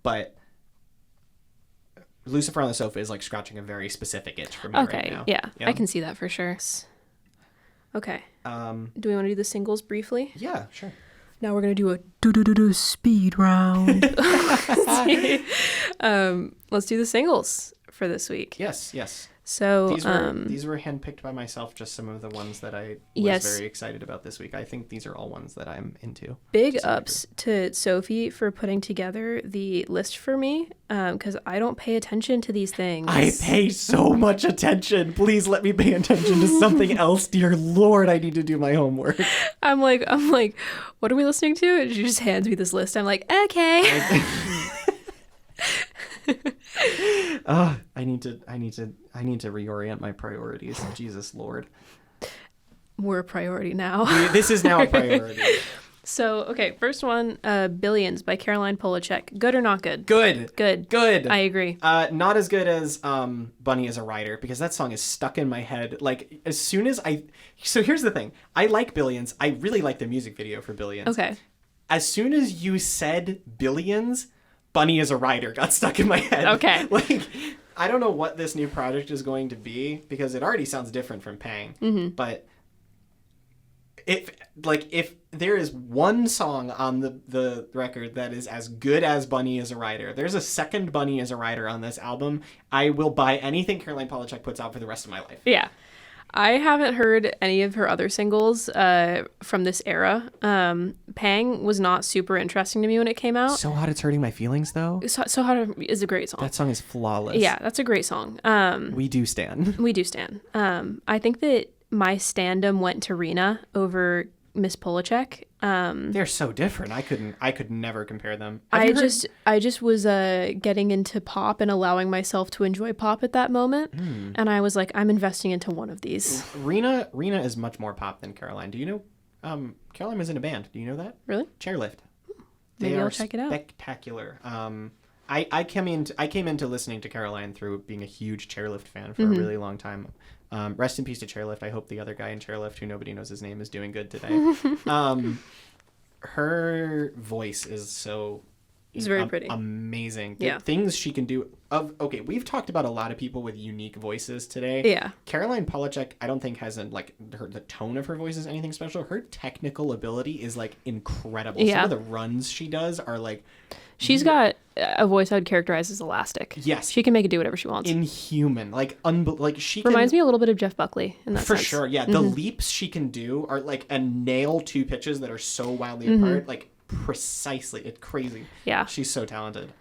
But Lucifer on the Sofa is like scratching a very specific itch for me right now. Yeah, I can see that for sure. Okay. Do we want to do the singles briefly? Yeah, sure. Now we're gonna do a speed round. Let's do the singles for this week. Yes. So these were handpicked by myself, just some of the ones that I was very excited about this week. I think these are all ones that I'm into. Big ups to Sophie for putting together the list for me, because I don't pay attention to these things. I pay so much attention. Please let me pay attention to something else. Dear Lord, I need to do my homework. I'm like, what are we listening to? And she just hands me this list. I'm like, okay. I need to reorient my priorities. Jesus Lord. We're a priority now. This is now a priority. So, okay, first one, Billions by Caroline Polachek. Good or not good? Good. I agree. Not as good as Bunny is a Rider, because that song is stuck in my head. Like, as soon as so here's the thing. I like Billions. I really like the music video for Billions. Okay. As soon as you said Billions, Bunny is a Rider got stuck in my head. Okay. Like, I don't know what this new project is going to be, because it already sounds different from Pang. But if there is one song on the record that is as good as Bunny is a Rider, there's a second Bunny is a Rider on this album, I will buy anything Caroline Polachek puts out for the rest of my life. Yeah. I haven't heard any of her other singles from this era. Pang was not super interesting to me when it came out. So Hot It's Hurting My Feelings, though. So Hot is a great song. That song is flawless. Yeah, that's a great song. We do stand. We do stand. I think that my standum went to Rena over Miss Polachek. They're so different. I could never compare them. I just was getting into pop and allowing myself to enjoy pop at that moment, and I was like, I'm investing into one of these. Rena is much more pop than Caroline. Do you know? Caroline was in a band. Do you know that? Really? Chairlift. Maybe I'll check it out. Spectacular. I came into listening to Caroline through being a huge Chairlift fan for a really long time. Rest in peace to Chairlift. I hope the other guy in Chairlift, who nobody knows his name, is doing good today. Her voice is so It's very pretty. Amazing. Yeah. The things she can do. Okay, we've talked about a lot of people with unique voices today. Yeah. Caroline Polachek, I don't think has the tone of her voice is anything special. Her technical ability is like incredible. Yeah. Some of the runs she does are like She's got a voice I'd characterize as elastic. Yes. She can make it do whatever she wants. Inhuman. Like she Reminds can, me a little bit of Jeff Buckley in that for sense. sure. Yeah. The leaps she can do are like and nail two pitches that are so wildly apart. Like precisely. It's crazy. Yeah. She's so talented.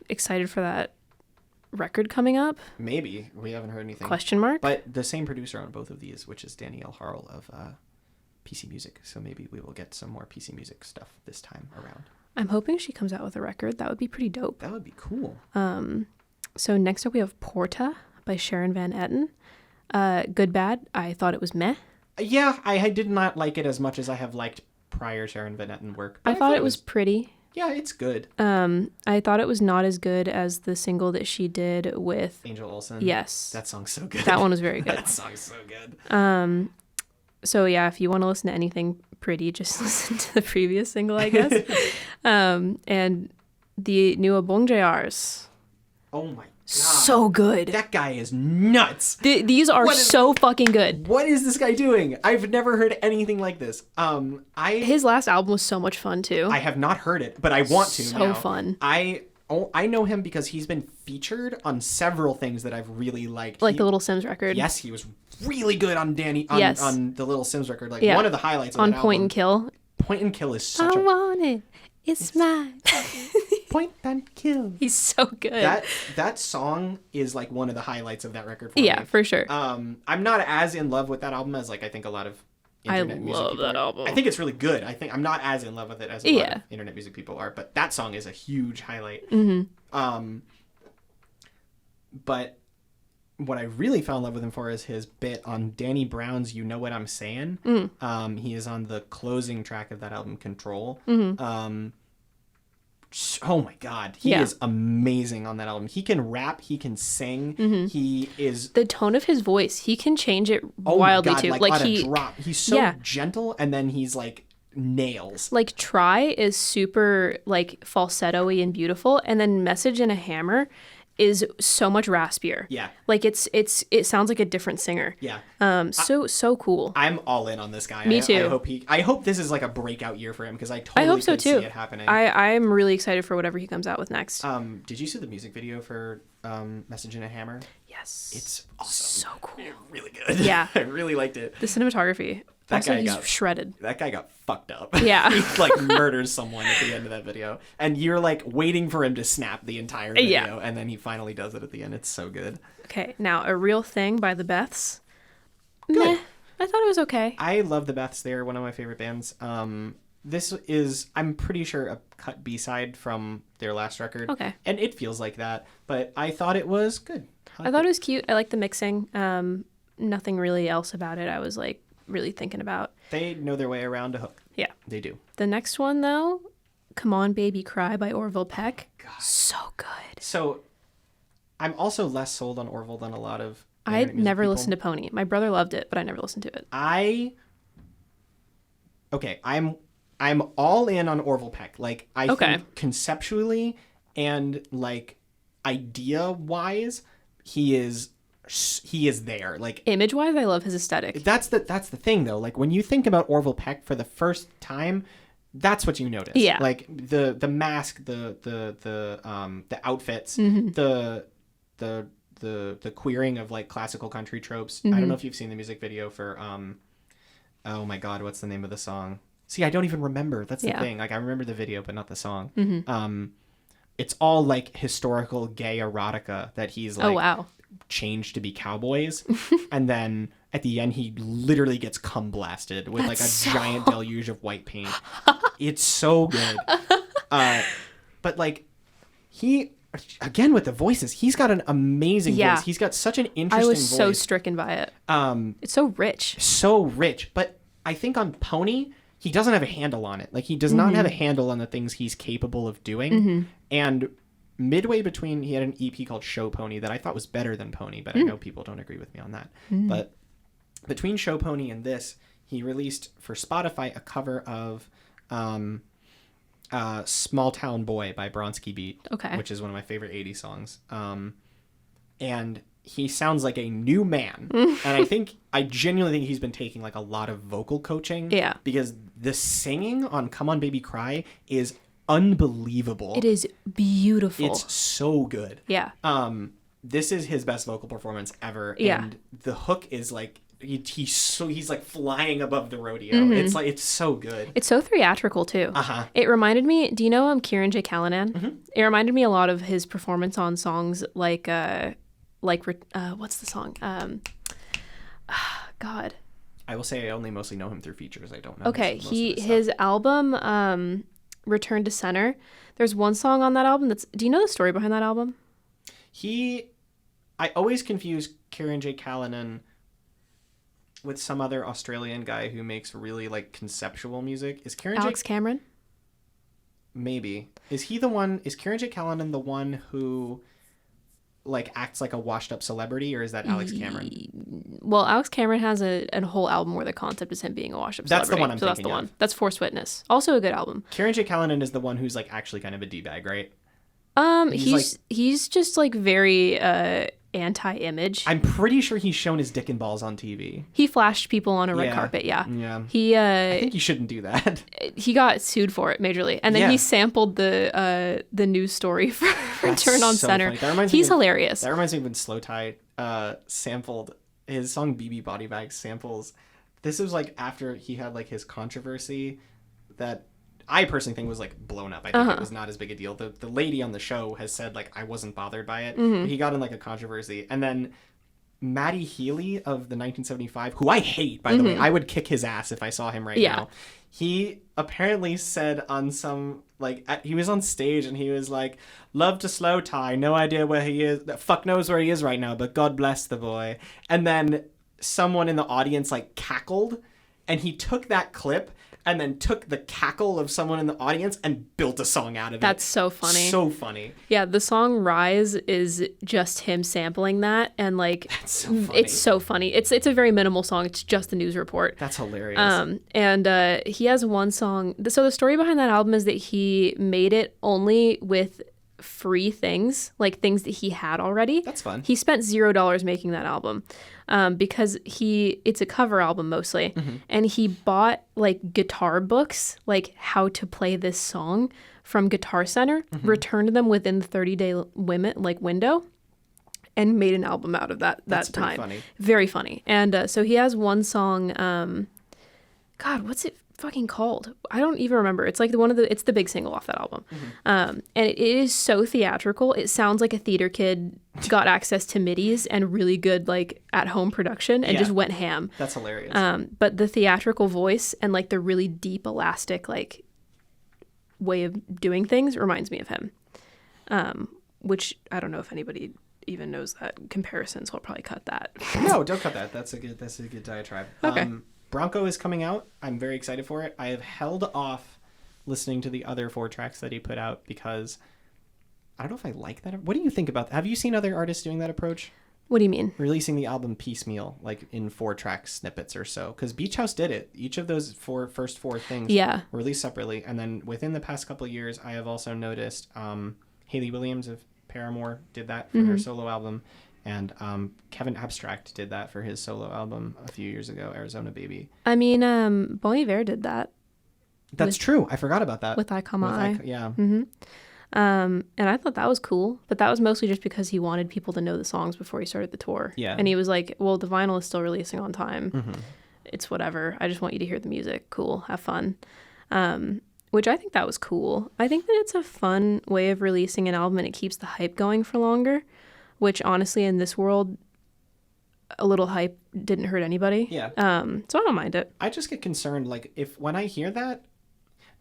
Excited for that record coming up? Maybe. We haven't heard anything. Question mark? But the same producer on both of these, which is Danielle Harl of PC Music. So maybe we will get some more PC Music stuff this time around. I'm hoping she comes out with a record. That would be pretty dope. That would be cool. So next up we have Porta by Sharon Van Etten. Good Bad. I thought it was meh. Yeah, I did not like it as much as I have liked prior Sharon Van Etten work. I thought it was pretty. Yeah, it's good. I thought it was not as good as the single that she did with Angel Olsen. Yes. That song's so good. That one was very good. That song's so good. So yeah, if you want to listen to anything pretty, just listen to the previous single, I guess. And the new Obongjayars. Oh my god. So good. That guy is nuts. These are so fucking good. What is this guy doing? I've never heard anything like this. His last album was so much fun too. I have not heard it, but I want to So now. fun. I know him because he's been featured on several things that I've really liked. Like the Little Sims record. Yes, he was really good on Yes. on the Little Sims record. Like Yeah. one of the highlights of On that Point album. and Kill. Point and Kill is such I a want it. It's mine. Point and Kill. He's so good. That song is like one of the highlights of that record for me. Yeah, for sure. I'm not as in love with that album as like I think a lot of internet music love people that are. album. I think it's really good. I think I'm not as in love with it as a lot of internet music people are, but that song is a huge highlight. But what I really fell in love with him for is his bit on Danny Brown's "You Know What I'm Saying." He is on the closing track of that album, Control. Oh my god, he is amazing on that album. He can rap, he can sing. He is The tone of his voice, he can change it oh wildly my god, too. like on a drop. He's so gentle, and then he's like nails. Like Try is super like falsetto-y and beautiful, and then Message in a Hammer is so much raspier. Yeah. Like it sounds like a different singer. Yeah. So cool. I'm all in on this guy. Me too. I hope this is like a breakout year for him because I totally hope so could too. see it happening. I'm really excited for whatever he comes out with next. Did you see the music video for Message in a Hammer? Yes. It's awesome. So cool. Really good. Yeah. I really liked it. The cinematography. Also, he's shredded. That guy got fucked up. Yeah. He like murders someone at the end of that video. And you're like waiting for him to snap the entire video. Yeah. And then he finally does it at the end. It's so good. Okay, now A Real Thing by the Beths. Good. Meh. I thought it was okay. I love the Beths. They're one of my favorite bands. This is, I'm pretty sure, a cut B-side from their last record. Okay. And it feels like that. But I thought it was good. I thought it was cute. I liked the mixing. Nothing really else about it I was like really thinking about. They know their way around a hook. Yeah. They do. The next one, though, Come On Baby Cry by Orville Peck. God. So good. So, I'm also less sold on Orville than a lot of I'd never people. listened to Pony. My brother loved it, but I never listened to it. I'm all in on Orville Peck. Like, I think conceptually and like idea-wise, he is there. Like Image-wise, I love his aesthetic. that's the thing though. Like when you think about Orville Peck for the first time, that's what you notice. Yeah. Like the mask, the outfits, the the queering of like classical country tropes. I don't know if you've seen the music video for oh my god, what's the name of the song? See, I don't even remember. That's the thing. Like I remember the video, but not the song. It's all like historical gay erotica that he's like changed to be cowboys, and then at the end he literally gets cum blasted with like a giant deluge of white paint. It's so good. But like he, again with the voices, he's got an amazing voice. He's got such an interesting voice. I was so stricken by it. It's so rich. So rich. But I think on Pony, he doesn't have a handle on it. Like he does not have a handle on the things he's capable of doing. And midway between, he had an EP called Show Pony that I thought was better than Pony, but I know people don't agree with me on that. But between Show Pony and this, he released for Spotify a cover of Small Town Boy by Bronski Beat, which is one of my favorite 80s songs. And he sounds like a new man. And I genuinely think he's been taking like a lot of vocal coaching. Yeah. Because the singing on Come On Baby Cry is unbelievable. It is beautiful. It's so good. Yeah. This is his best vocal performance ever. Yeah. And the hook is like he's like flying above the rodeo. It's so good. It's so theatrical too. It reminded me, do you know Kieran J. Callanan? It reminded me a lot of his performance on songs like what's the song? God. I will say I only mostly know him through features. I don't know. Okay, his album Return to Center. There's one song on that album do you know the story behind that album? I always confuse Kieran J. Callanan with some other Australian guy who makes really like conceptual music. Is Alex Cameron? Maybe. Is Kieran J. Callanan the one who like acts like a washed up celebrity, or is that Alex Cameron? Well, Alex Cameron has a whole album where the concept is him being a washed up celebrity. That's the one I'm thinking that's the one. of. That's Forced Witness. Also a good album. Kieran J. Callanan is the one who's like actually kind of a D-bag, right? He's just like very anti-image. I'm pretty sure he's shown his dick and balls on TV. He flashed people on a red carpet. Yeah. I think you shouldn't do that. He got sued for it majorly, and then he sampled the news story for Return on Center. He's hilarious. That reminds me of when Slow Tie sampled his song "BB Body Bag" samples. This was like after he had like his controversy that I personally think was like blown up. I think it was not as big a deal. The lady on the show has said like I wasn't bothered by it. But he got in like a controversy, and then Matty Healy of the 1975, who I hate by the way, I would kick his ass if I saw him right now. He apparently said on some like he was on stage and he was like, "Love to Slow Tie, no idea where he is. Fuck knows where he is right now, but God bless the boy." And then someone in the audience like cackled, and he took that clip and then took the cackle of someone in the audience and built a song out of it. That's so funny. So funny. Yeah, the song Rise is just him sampling that, and like that's so funny. It's so funny. It's a very minimal song. It's just a news report. That's hilarious. And he has one song. So the story behind that album is that he made it only with free things, like things that he had already. That's fun. He spent $0 making that album. Because it's a cover album mostly, and he bought like guitar books, like how to play this song from Guitar Center, returned them within the 30-day window, and made an album out of that time. Funny. Very funny. And so he has one song. God, what's it fucking called? I don't even remember. It's like it's the big single off that album. And it is so theatrical. It sounds like a theater kid got access to midis and really good like at home production and just went ham. That's hilarious. But the theatrical voice and like the really deep elastic like way of doing things reminds me of him. Which I don't know if anybody even knows that comparison, so I'll probably cut that. No, don't cut that. That's a good diatribe. Okay. Bronco is coming out. I'm very excited for it. I have held off listening to the other 4 tracks that he put out because I don't know if I like that. What do you think about that? Have you seen other artists doing that approach? What do you mean? Releasing the album piecemeal, like in 4-track snippets or so. Because Beach House did it. Each of those first four things were released separately. And then within the past couple of years, I have also noticed Hayley Williams of Paramore did that for her solo album. And Kevin Abstract did that for his solo album a few years ago, Arizona Baby. I mean, Bon Iver did that. That's true. I forgot about that. With I Come I. Yeah. And I thought that was cool, but that was mostly just because he wanted people to know the songs before he started the tour. Yeah. And he was like, well, the vinyl is still releasing on time. Mm-hmm. It's whatever. I just want you to hear the music. Cool. Have fun. Which I think that was cool. I think that it's a fun way of releasing an album and it keeps the hype going for longer, which honestly in this world, a little hype didn't hurt anybody. Yeah. So I don't mind it. I just get concerned, like, when I hear that,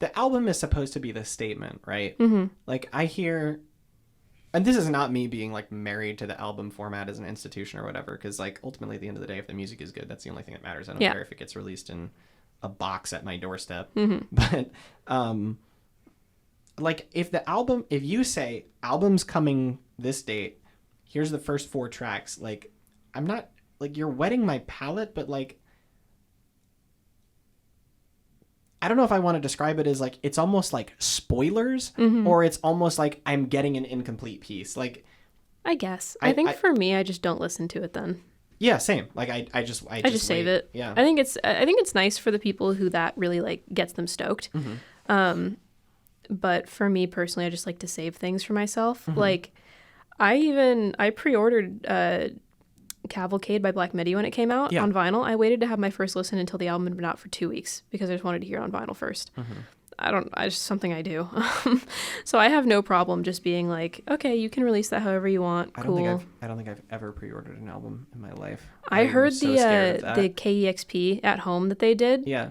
the album is supposed to be the statement, right? Mm-hmm. Like, I hear, and this is not me being, like, married to the album format as an institution or whatever, because, like, ultimately at the end of the day, if the music is good, that's the only thing that matters. I don't care if it gets released in a box at my doorstep. Mm-hmm. But, like, if you say, album's coming this date, here's the first 4 tracks, like, I'm not, like, you're wetting my palate, but, like, I don't know if I want to describe it as, like, it's almost like spoilers, or it's almost like I'm getting an incomplete piece. Like, I guess. I think for me, I just don't listen to it then. Yeah, same. Like, I just save wait. it. Yeah. I think it's nice for the people who that really, like, gets them stoked. Mm-hmm. But for me personally, I just like to save things for myself. Mm-hmm. Like, I pre-ordered Cavalcade by Black Midi when it came out on vinyl. I waited to have my first listen until the album had been out for 2 weeks because I just wanted to hear it on vinyl first. Mm-hmm. It's just something I do. So I have no problem just being like, okay, you can release that however you want. I Cool. don't think I've ever pre-ordered an album in my life. I heard so scared of the that. KEXP at home that they did. Yeah.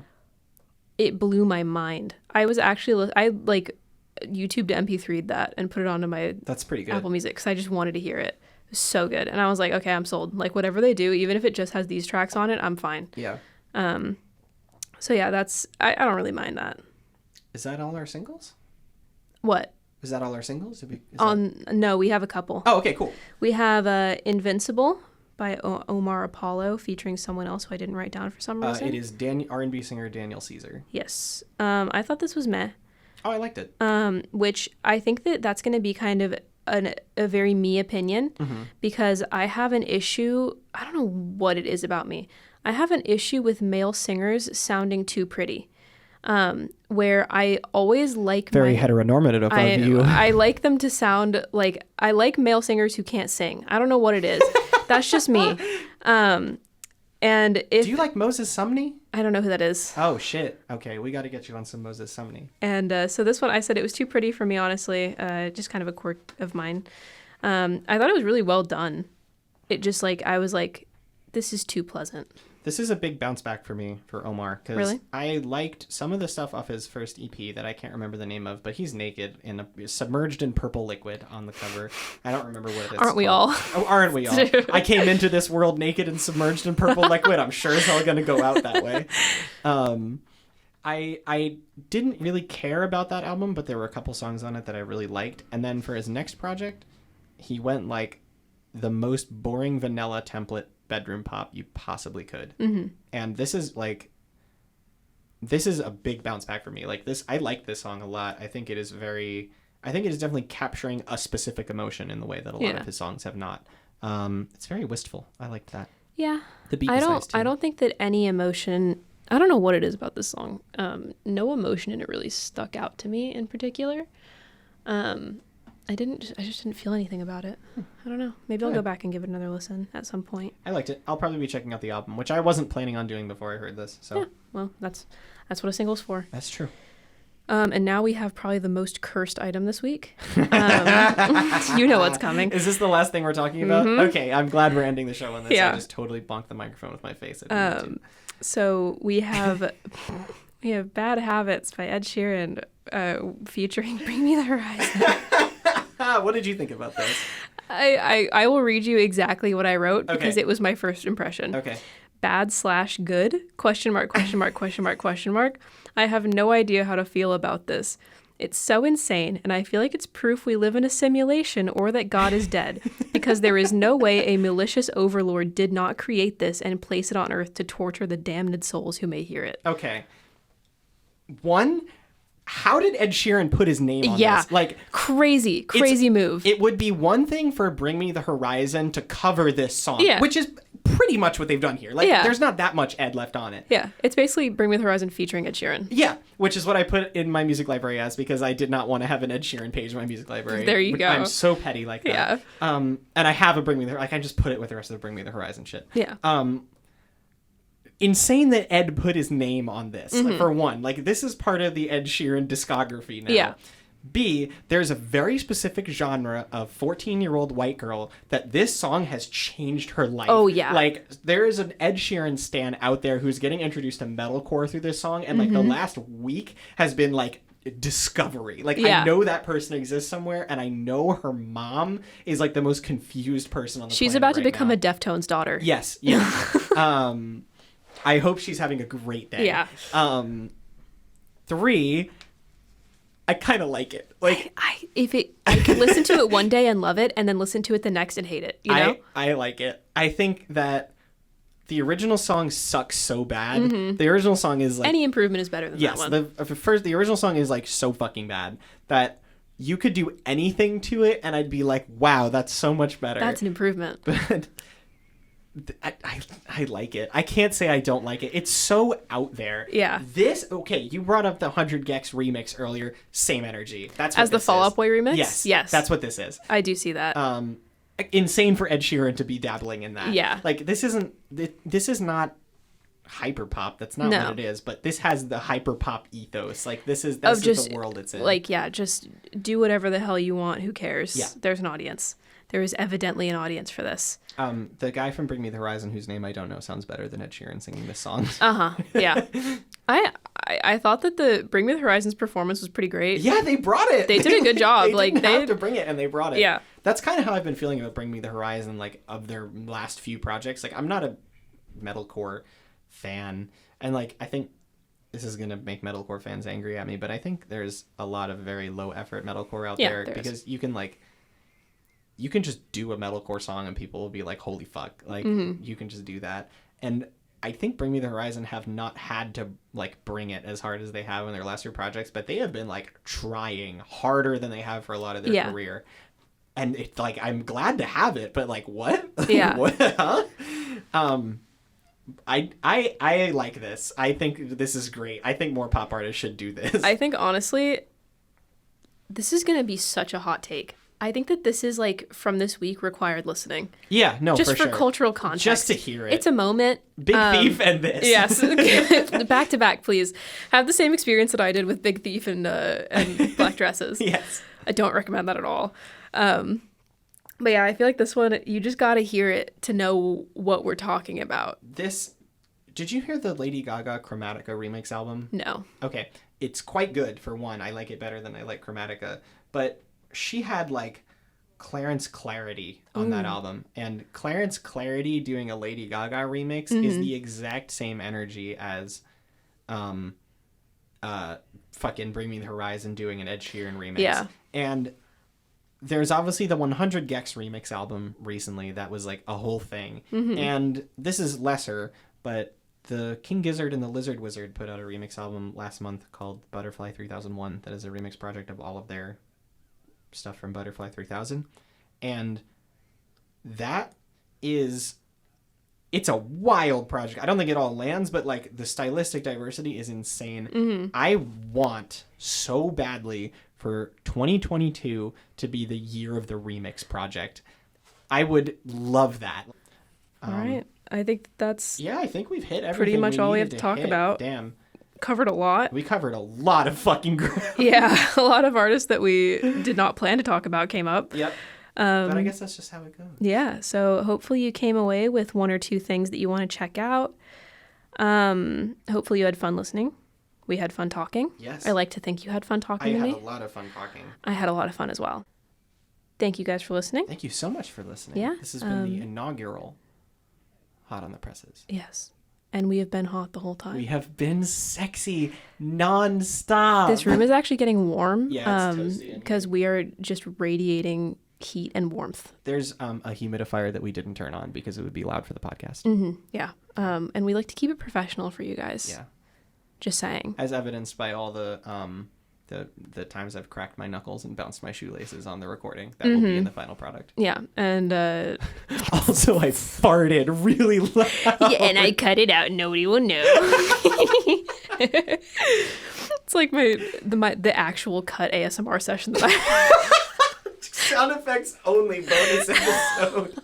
It blew my mind. I was actually I like YouTubed MP3'd that and put it onto my That's pretty good. Apple Music because I just wanted to hear it. It was so good. And I was like, okay, I'm sold. Like, whatever they do, even if it just has these tracks on it, I'm fine. Yeah. So yeah, I don't really mind that. Is that all our singles? What? Is that all our singles? No, we have a couple. Oh, okay, cool. We have Invincible by Omar Apollo featuring someone else who I didn't write down for some reason. It is R&B singer Daniel Caesar. Yes. I thought this was meh. Oh, I liked it. Which I think that's going to be kind of a very me opinion because I have an issue. I don't know what it is about me. I have an issue with male singers sounding too pretty. Where I always like very heteronormative of you. I like them to sound like I like male singers who can't sing. I don't know what it is. That's just me. And if do you like Moses Sumney? I don't know who that is. Oh shit. Okay, we got to get you on some Moses Sumney. And so this one, I said it was too pretty for me, honestly. Just kind of a quirk of mine. I thought it was really well done. It just like I was like, this is too pleasant. This is a big bounce back for me for Omar because really? I liked some of the stuff off his first EP that I can't remember the name of, but he's naked and submerged in purple liquid on the cover. I don't remember what it is. Aren't we all? Oh, aren't we all? I came into this world naked and submerged in purple liquid. I'm sure it's all going to go out that way. I didn't really care about that album, but there were a couple songs on it that I really liked. And then for his next project, he went like the most boring vanilla template bedroom pop you possibly could. And this is a big bounce back for me. Like this, I like this song a lot. I think it is definitely capturing a specific emotion in the way that a lot of his songs have not. It's very wistful. I liked that. Yeah. The beat is nice too. I don't think that any emotion, I don't know what it is about this song. No emotion in it really stuck out to me in particular. I just didn't feel anything about it. I don't know. Maybe I'll go back and give it another listen at some point. I liked it. I'll probably be checking out the album, which I wasn't planning on doing before I heard this. So yeah, well, that's what a single's for. That's true. And now we have probably the most cursed item this week. You know what's coming. Is this the last thing we're talking about? Okay, I'm glad we're ending the show on this. Yeah. I just totally bonked the microphone with my face. So we have Bad Habits by Ed Sheeran featuring Bring Me the Horizon. What did you think about this? I will read you exactly what I wrote because it was my first impression. Okay. Bad/good? Question mark, question mark, question mark, question mark. I have no idea how to feel about this. It's so insane, and I feel like it's proof we live in a simulation or that God is dead, because there is no way a malicious overlord did not create this and place it on earth to torture the damned souls who may hear it. Okay. One, how did Ed Sheeran put his name on this? Like, crazy move. It would be one thing for Bring Me the Horizon to cover this song, which is pretty much what they've done here. Like, Yeah. there's not that much Ed left on it. Yeah, it's basically Bring Me the Horizon featuring Ed Sheeran. Yeah, which is what I put in my music library as, because I did not want to have an Ed Sheeran page in my music library. There you go. I'm so petty like that. Yeah. And I have a Bring Me the Horizon. I can just put it with the rest of the Bring Me the Horizon shit. Yeah. Insane that Ed put his name on this. For one, like, this is part of the Ed Sheeran discography now. Yeah. B, there's a very specific genre of 14-year-old white girl that this song has changed her life. Oh, yeah. Like, there is an Ed Sheeran stan out there who's getting introduced to metalcore through this song, and, like, the last week has been, like, discovery. Like, Yeah. I know that person exists somewhere, and I know her mom is, like, the most confused person on the She's planet about to right become now. a Deftones daughter. Yes, yeah. I hope she's having a great day. Yeah. 3, I kind of like it. Like, I could listen to it one day and love it, and then listen to it the next and hate it. You know? I like it. I think that the original song sucks so bad. The original song is like, Any improvement is better than yes, that one. the original song is like so fucking bad that you could do anything to it, and I'd be like, wow, that's so much better. That's an improvement. But I like it. I can't say I don't like it. It's so out there. Yeah. Okay, you brought up the 100 Gex remix earlier. Same energy. That's what As the this Fall is. Out Boy remix? Yes. Yes. That's what this is. I do see that. Insane for Ed Sheeran to be dabbling in that. Yeah. Like, this is not hyper pop. That's not No. what it is. But this has the hyper pop ethos. Like, this is just the world it's in. Like, yeah, just do whatever the hell you want. Who cares? Yeah. There's an audience. There is evidently an audience for this. The guy from Bring Me the Horizon, whose name I don't know, sounds better than Ed Sheeran singing this song. Yeah. I thought that the Bring Me the Horizon's performance was pretty great. Yeah, they brought it. They did a good job. They Like, didn't they have to bring it, and they brought it. Yeah. That's kind of how I've been feeling about Bring Me the Horizon, like, of their last few projects. Like, I'm not a metalcore fan, and, like, I think this is gonna make metalcore fans angry at me, but I think there's a lot of very low effort metalcore out there there because you can just do a metalcore song and people will be like, holy fuck, like, you can just do that. And I think Bring Me the Horizon have not had to, like, bring it as hard as they have in their last few projects, but they have been, like, trying harder than they have for a lot of their career. And it's like, I'm glad to have it, but, like, what? Yeah. What? Huh? I like this. I think this is great. I think more pop artists should do this. I think, honestly, this is going to be such a hot take. I think that this is, like, from this week, required listening. Yeah, no, Just for sure. cultural context. Just to hear it. It's a moment. Big Thief and this. Yes. Back to back, please. Have the same experience that I did with Big Thief and Black Dresses. Yes. I don't recommend that at all. But yeah, I feel like this one, you just got to hear it to know what we're talking about. Did you hear the Lady Gaga Chromatica remix album? No. Okay. It's quite good, for one. I like it better than I like Chromatica. But she had, like, Clarence Clarity on that album. And Clarence Clarity doing a Lady Gaga remix is the exact same energy as fucking Bring Me the Horizon doing an Ed Sheeran remix. Yeah. And there's obviously the 100 Gex remix album recently that was, like, a whole thing. And this is lesser, but the King Gizzard and the Lizard Wizard put out a remix album last month called Butterfly 3001. That is a remix project of all of their stuff from Butterfly 3000. And it's a wild project. I don't think it all lands, but, like, the stylistic diversity is insane. I want so badly for 2022 to be the year of the remix project. I would love that. All right. I think that's Yeah, I think we've hit everything. pretty much all we have needed to talk hit. about. Damn. Covered a lot. We covered a lot of fucking ground. Yeah, a lot of artists that we did not plan to talk about came up. Yep. But I guess that's just how it goes. Yeah, so hopefully you came away with one or two things that you want to check out. Hopefully you had fun listening. We had fun talking. Yes. I like to think you had fun talking I to had me. a lot of fun talking. I had a lot of fun as well. Thank you guys for listening. Thank you so much for listening. Yeah, This has been the inaugural Hot on the Presses. Yes. And we have been hot the whole time. We have been sexy nonstop. This room is actually getting warm. Yeah, it's toasty in here. because we are just radiating heat and warmth. There's a humidifier that we didn't turn on because it would be loud for the podcast. Yeah. And we like to keep it professional for you guys. Yeah. Just saying. As evidenced by all the the times I've cracked my knuckles and bounced my shoelaces on the recording. That will be in the final product. Yeah, and Also, I farted really loud. yeah, and I cut it out. Nobody will know. It's like the actual cut ASMR session that I. Sound effects only bonus episode.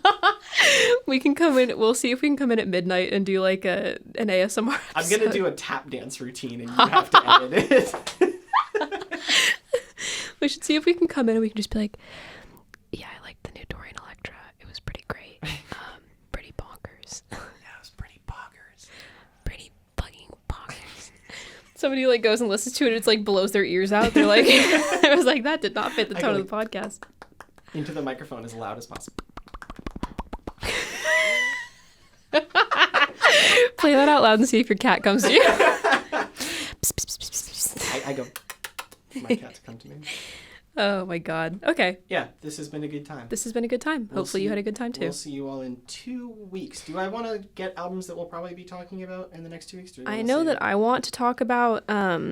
We can come in. We'll see if we can come in at midnight and do like an ASMR episode. I'm gonna do a tap dance routine, and you have to edit it. We should see if we can come in and we can just be like, yeah, I like the new Dorian Electra. It was pretty great. Pretty bonkers. Yeah, it was pretty bonkers. Pretty fucking bonkers. Somebody like goes and listens to it. It's like blows their ears out. They're like, I was like, that did not fit the tone of the podcast. Into the microphone as loud as possible. Play that out loud and see if your cat comes to you. I go. My cats come to me. Oh my god. Okay. Yeah, this has been a good time. This has been a good time. Hopefully you had a good time too. We'll see you all in 2 weeks. Do I want to get albums that we'll probably be talking about in the next 2 weeks? I know that I want to talk about, I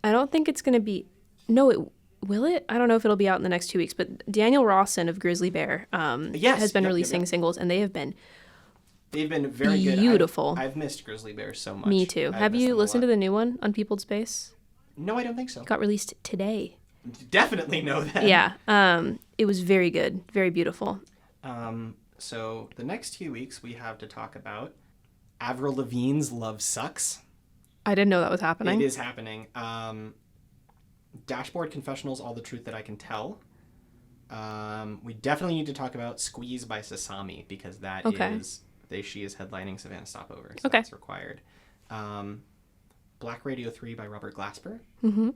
don't think it's going to be, will it? I don't know if it'll be out in the next 2 weeks, but Daniel Rawson of Grizzly Bear has been releasing singles, and they've been very good. Beautiful. I've missed Grizzly Bear so much. Me too. Have you listened to the new one, Unpeopled Space? No, I don't think so. Got released today. Definitely know that. Yeah. It was very good. Very beautiful. So the next few weeks we have to talk about Avril Lavigne's Love Sucks. I didn't know that was happening. It is happening. Dashboard Confessionals, All the Truth That I Can Tell. We definitely need to talk about Squeeze by Sasami, because that she is headlining Savannah Stopover, so that's required. Black Radio 3 by Robert Glasper. Mm-hmm.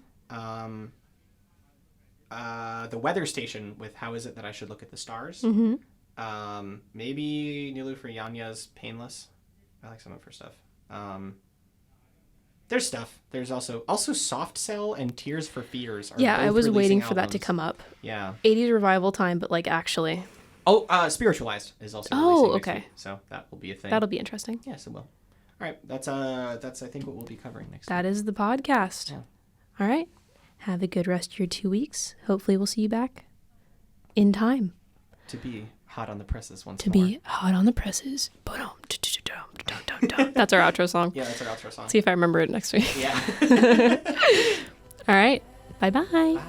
The Weather Station with How Is It That I Should Look at the Stars. Mm-hmm. Maybe Niloufer Yanya's Painless. I like some of her stuff. There's stuff. There's also Soft Cell and Tears for Fears. Yeah, I was waiting for that to come up. Yeah. 80s revival time, but like actually. Oh, Spiritualized is also releasing next week, so that will be a thing. That'll be interesting. Yes, it will. All right, that's I think what we'll be covering next week. That is the podcast. Yeah. All right. Have a good rest of your 2 weeks. Hopefully we'll see you back in time. To be hot on the presses once more. To be hot on the presses. That's our outro song. Yeah, that's our outro song. See if I remember it next week. Yeah. All right. Bye-bye. Bye.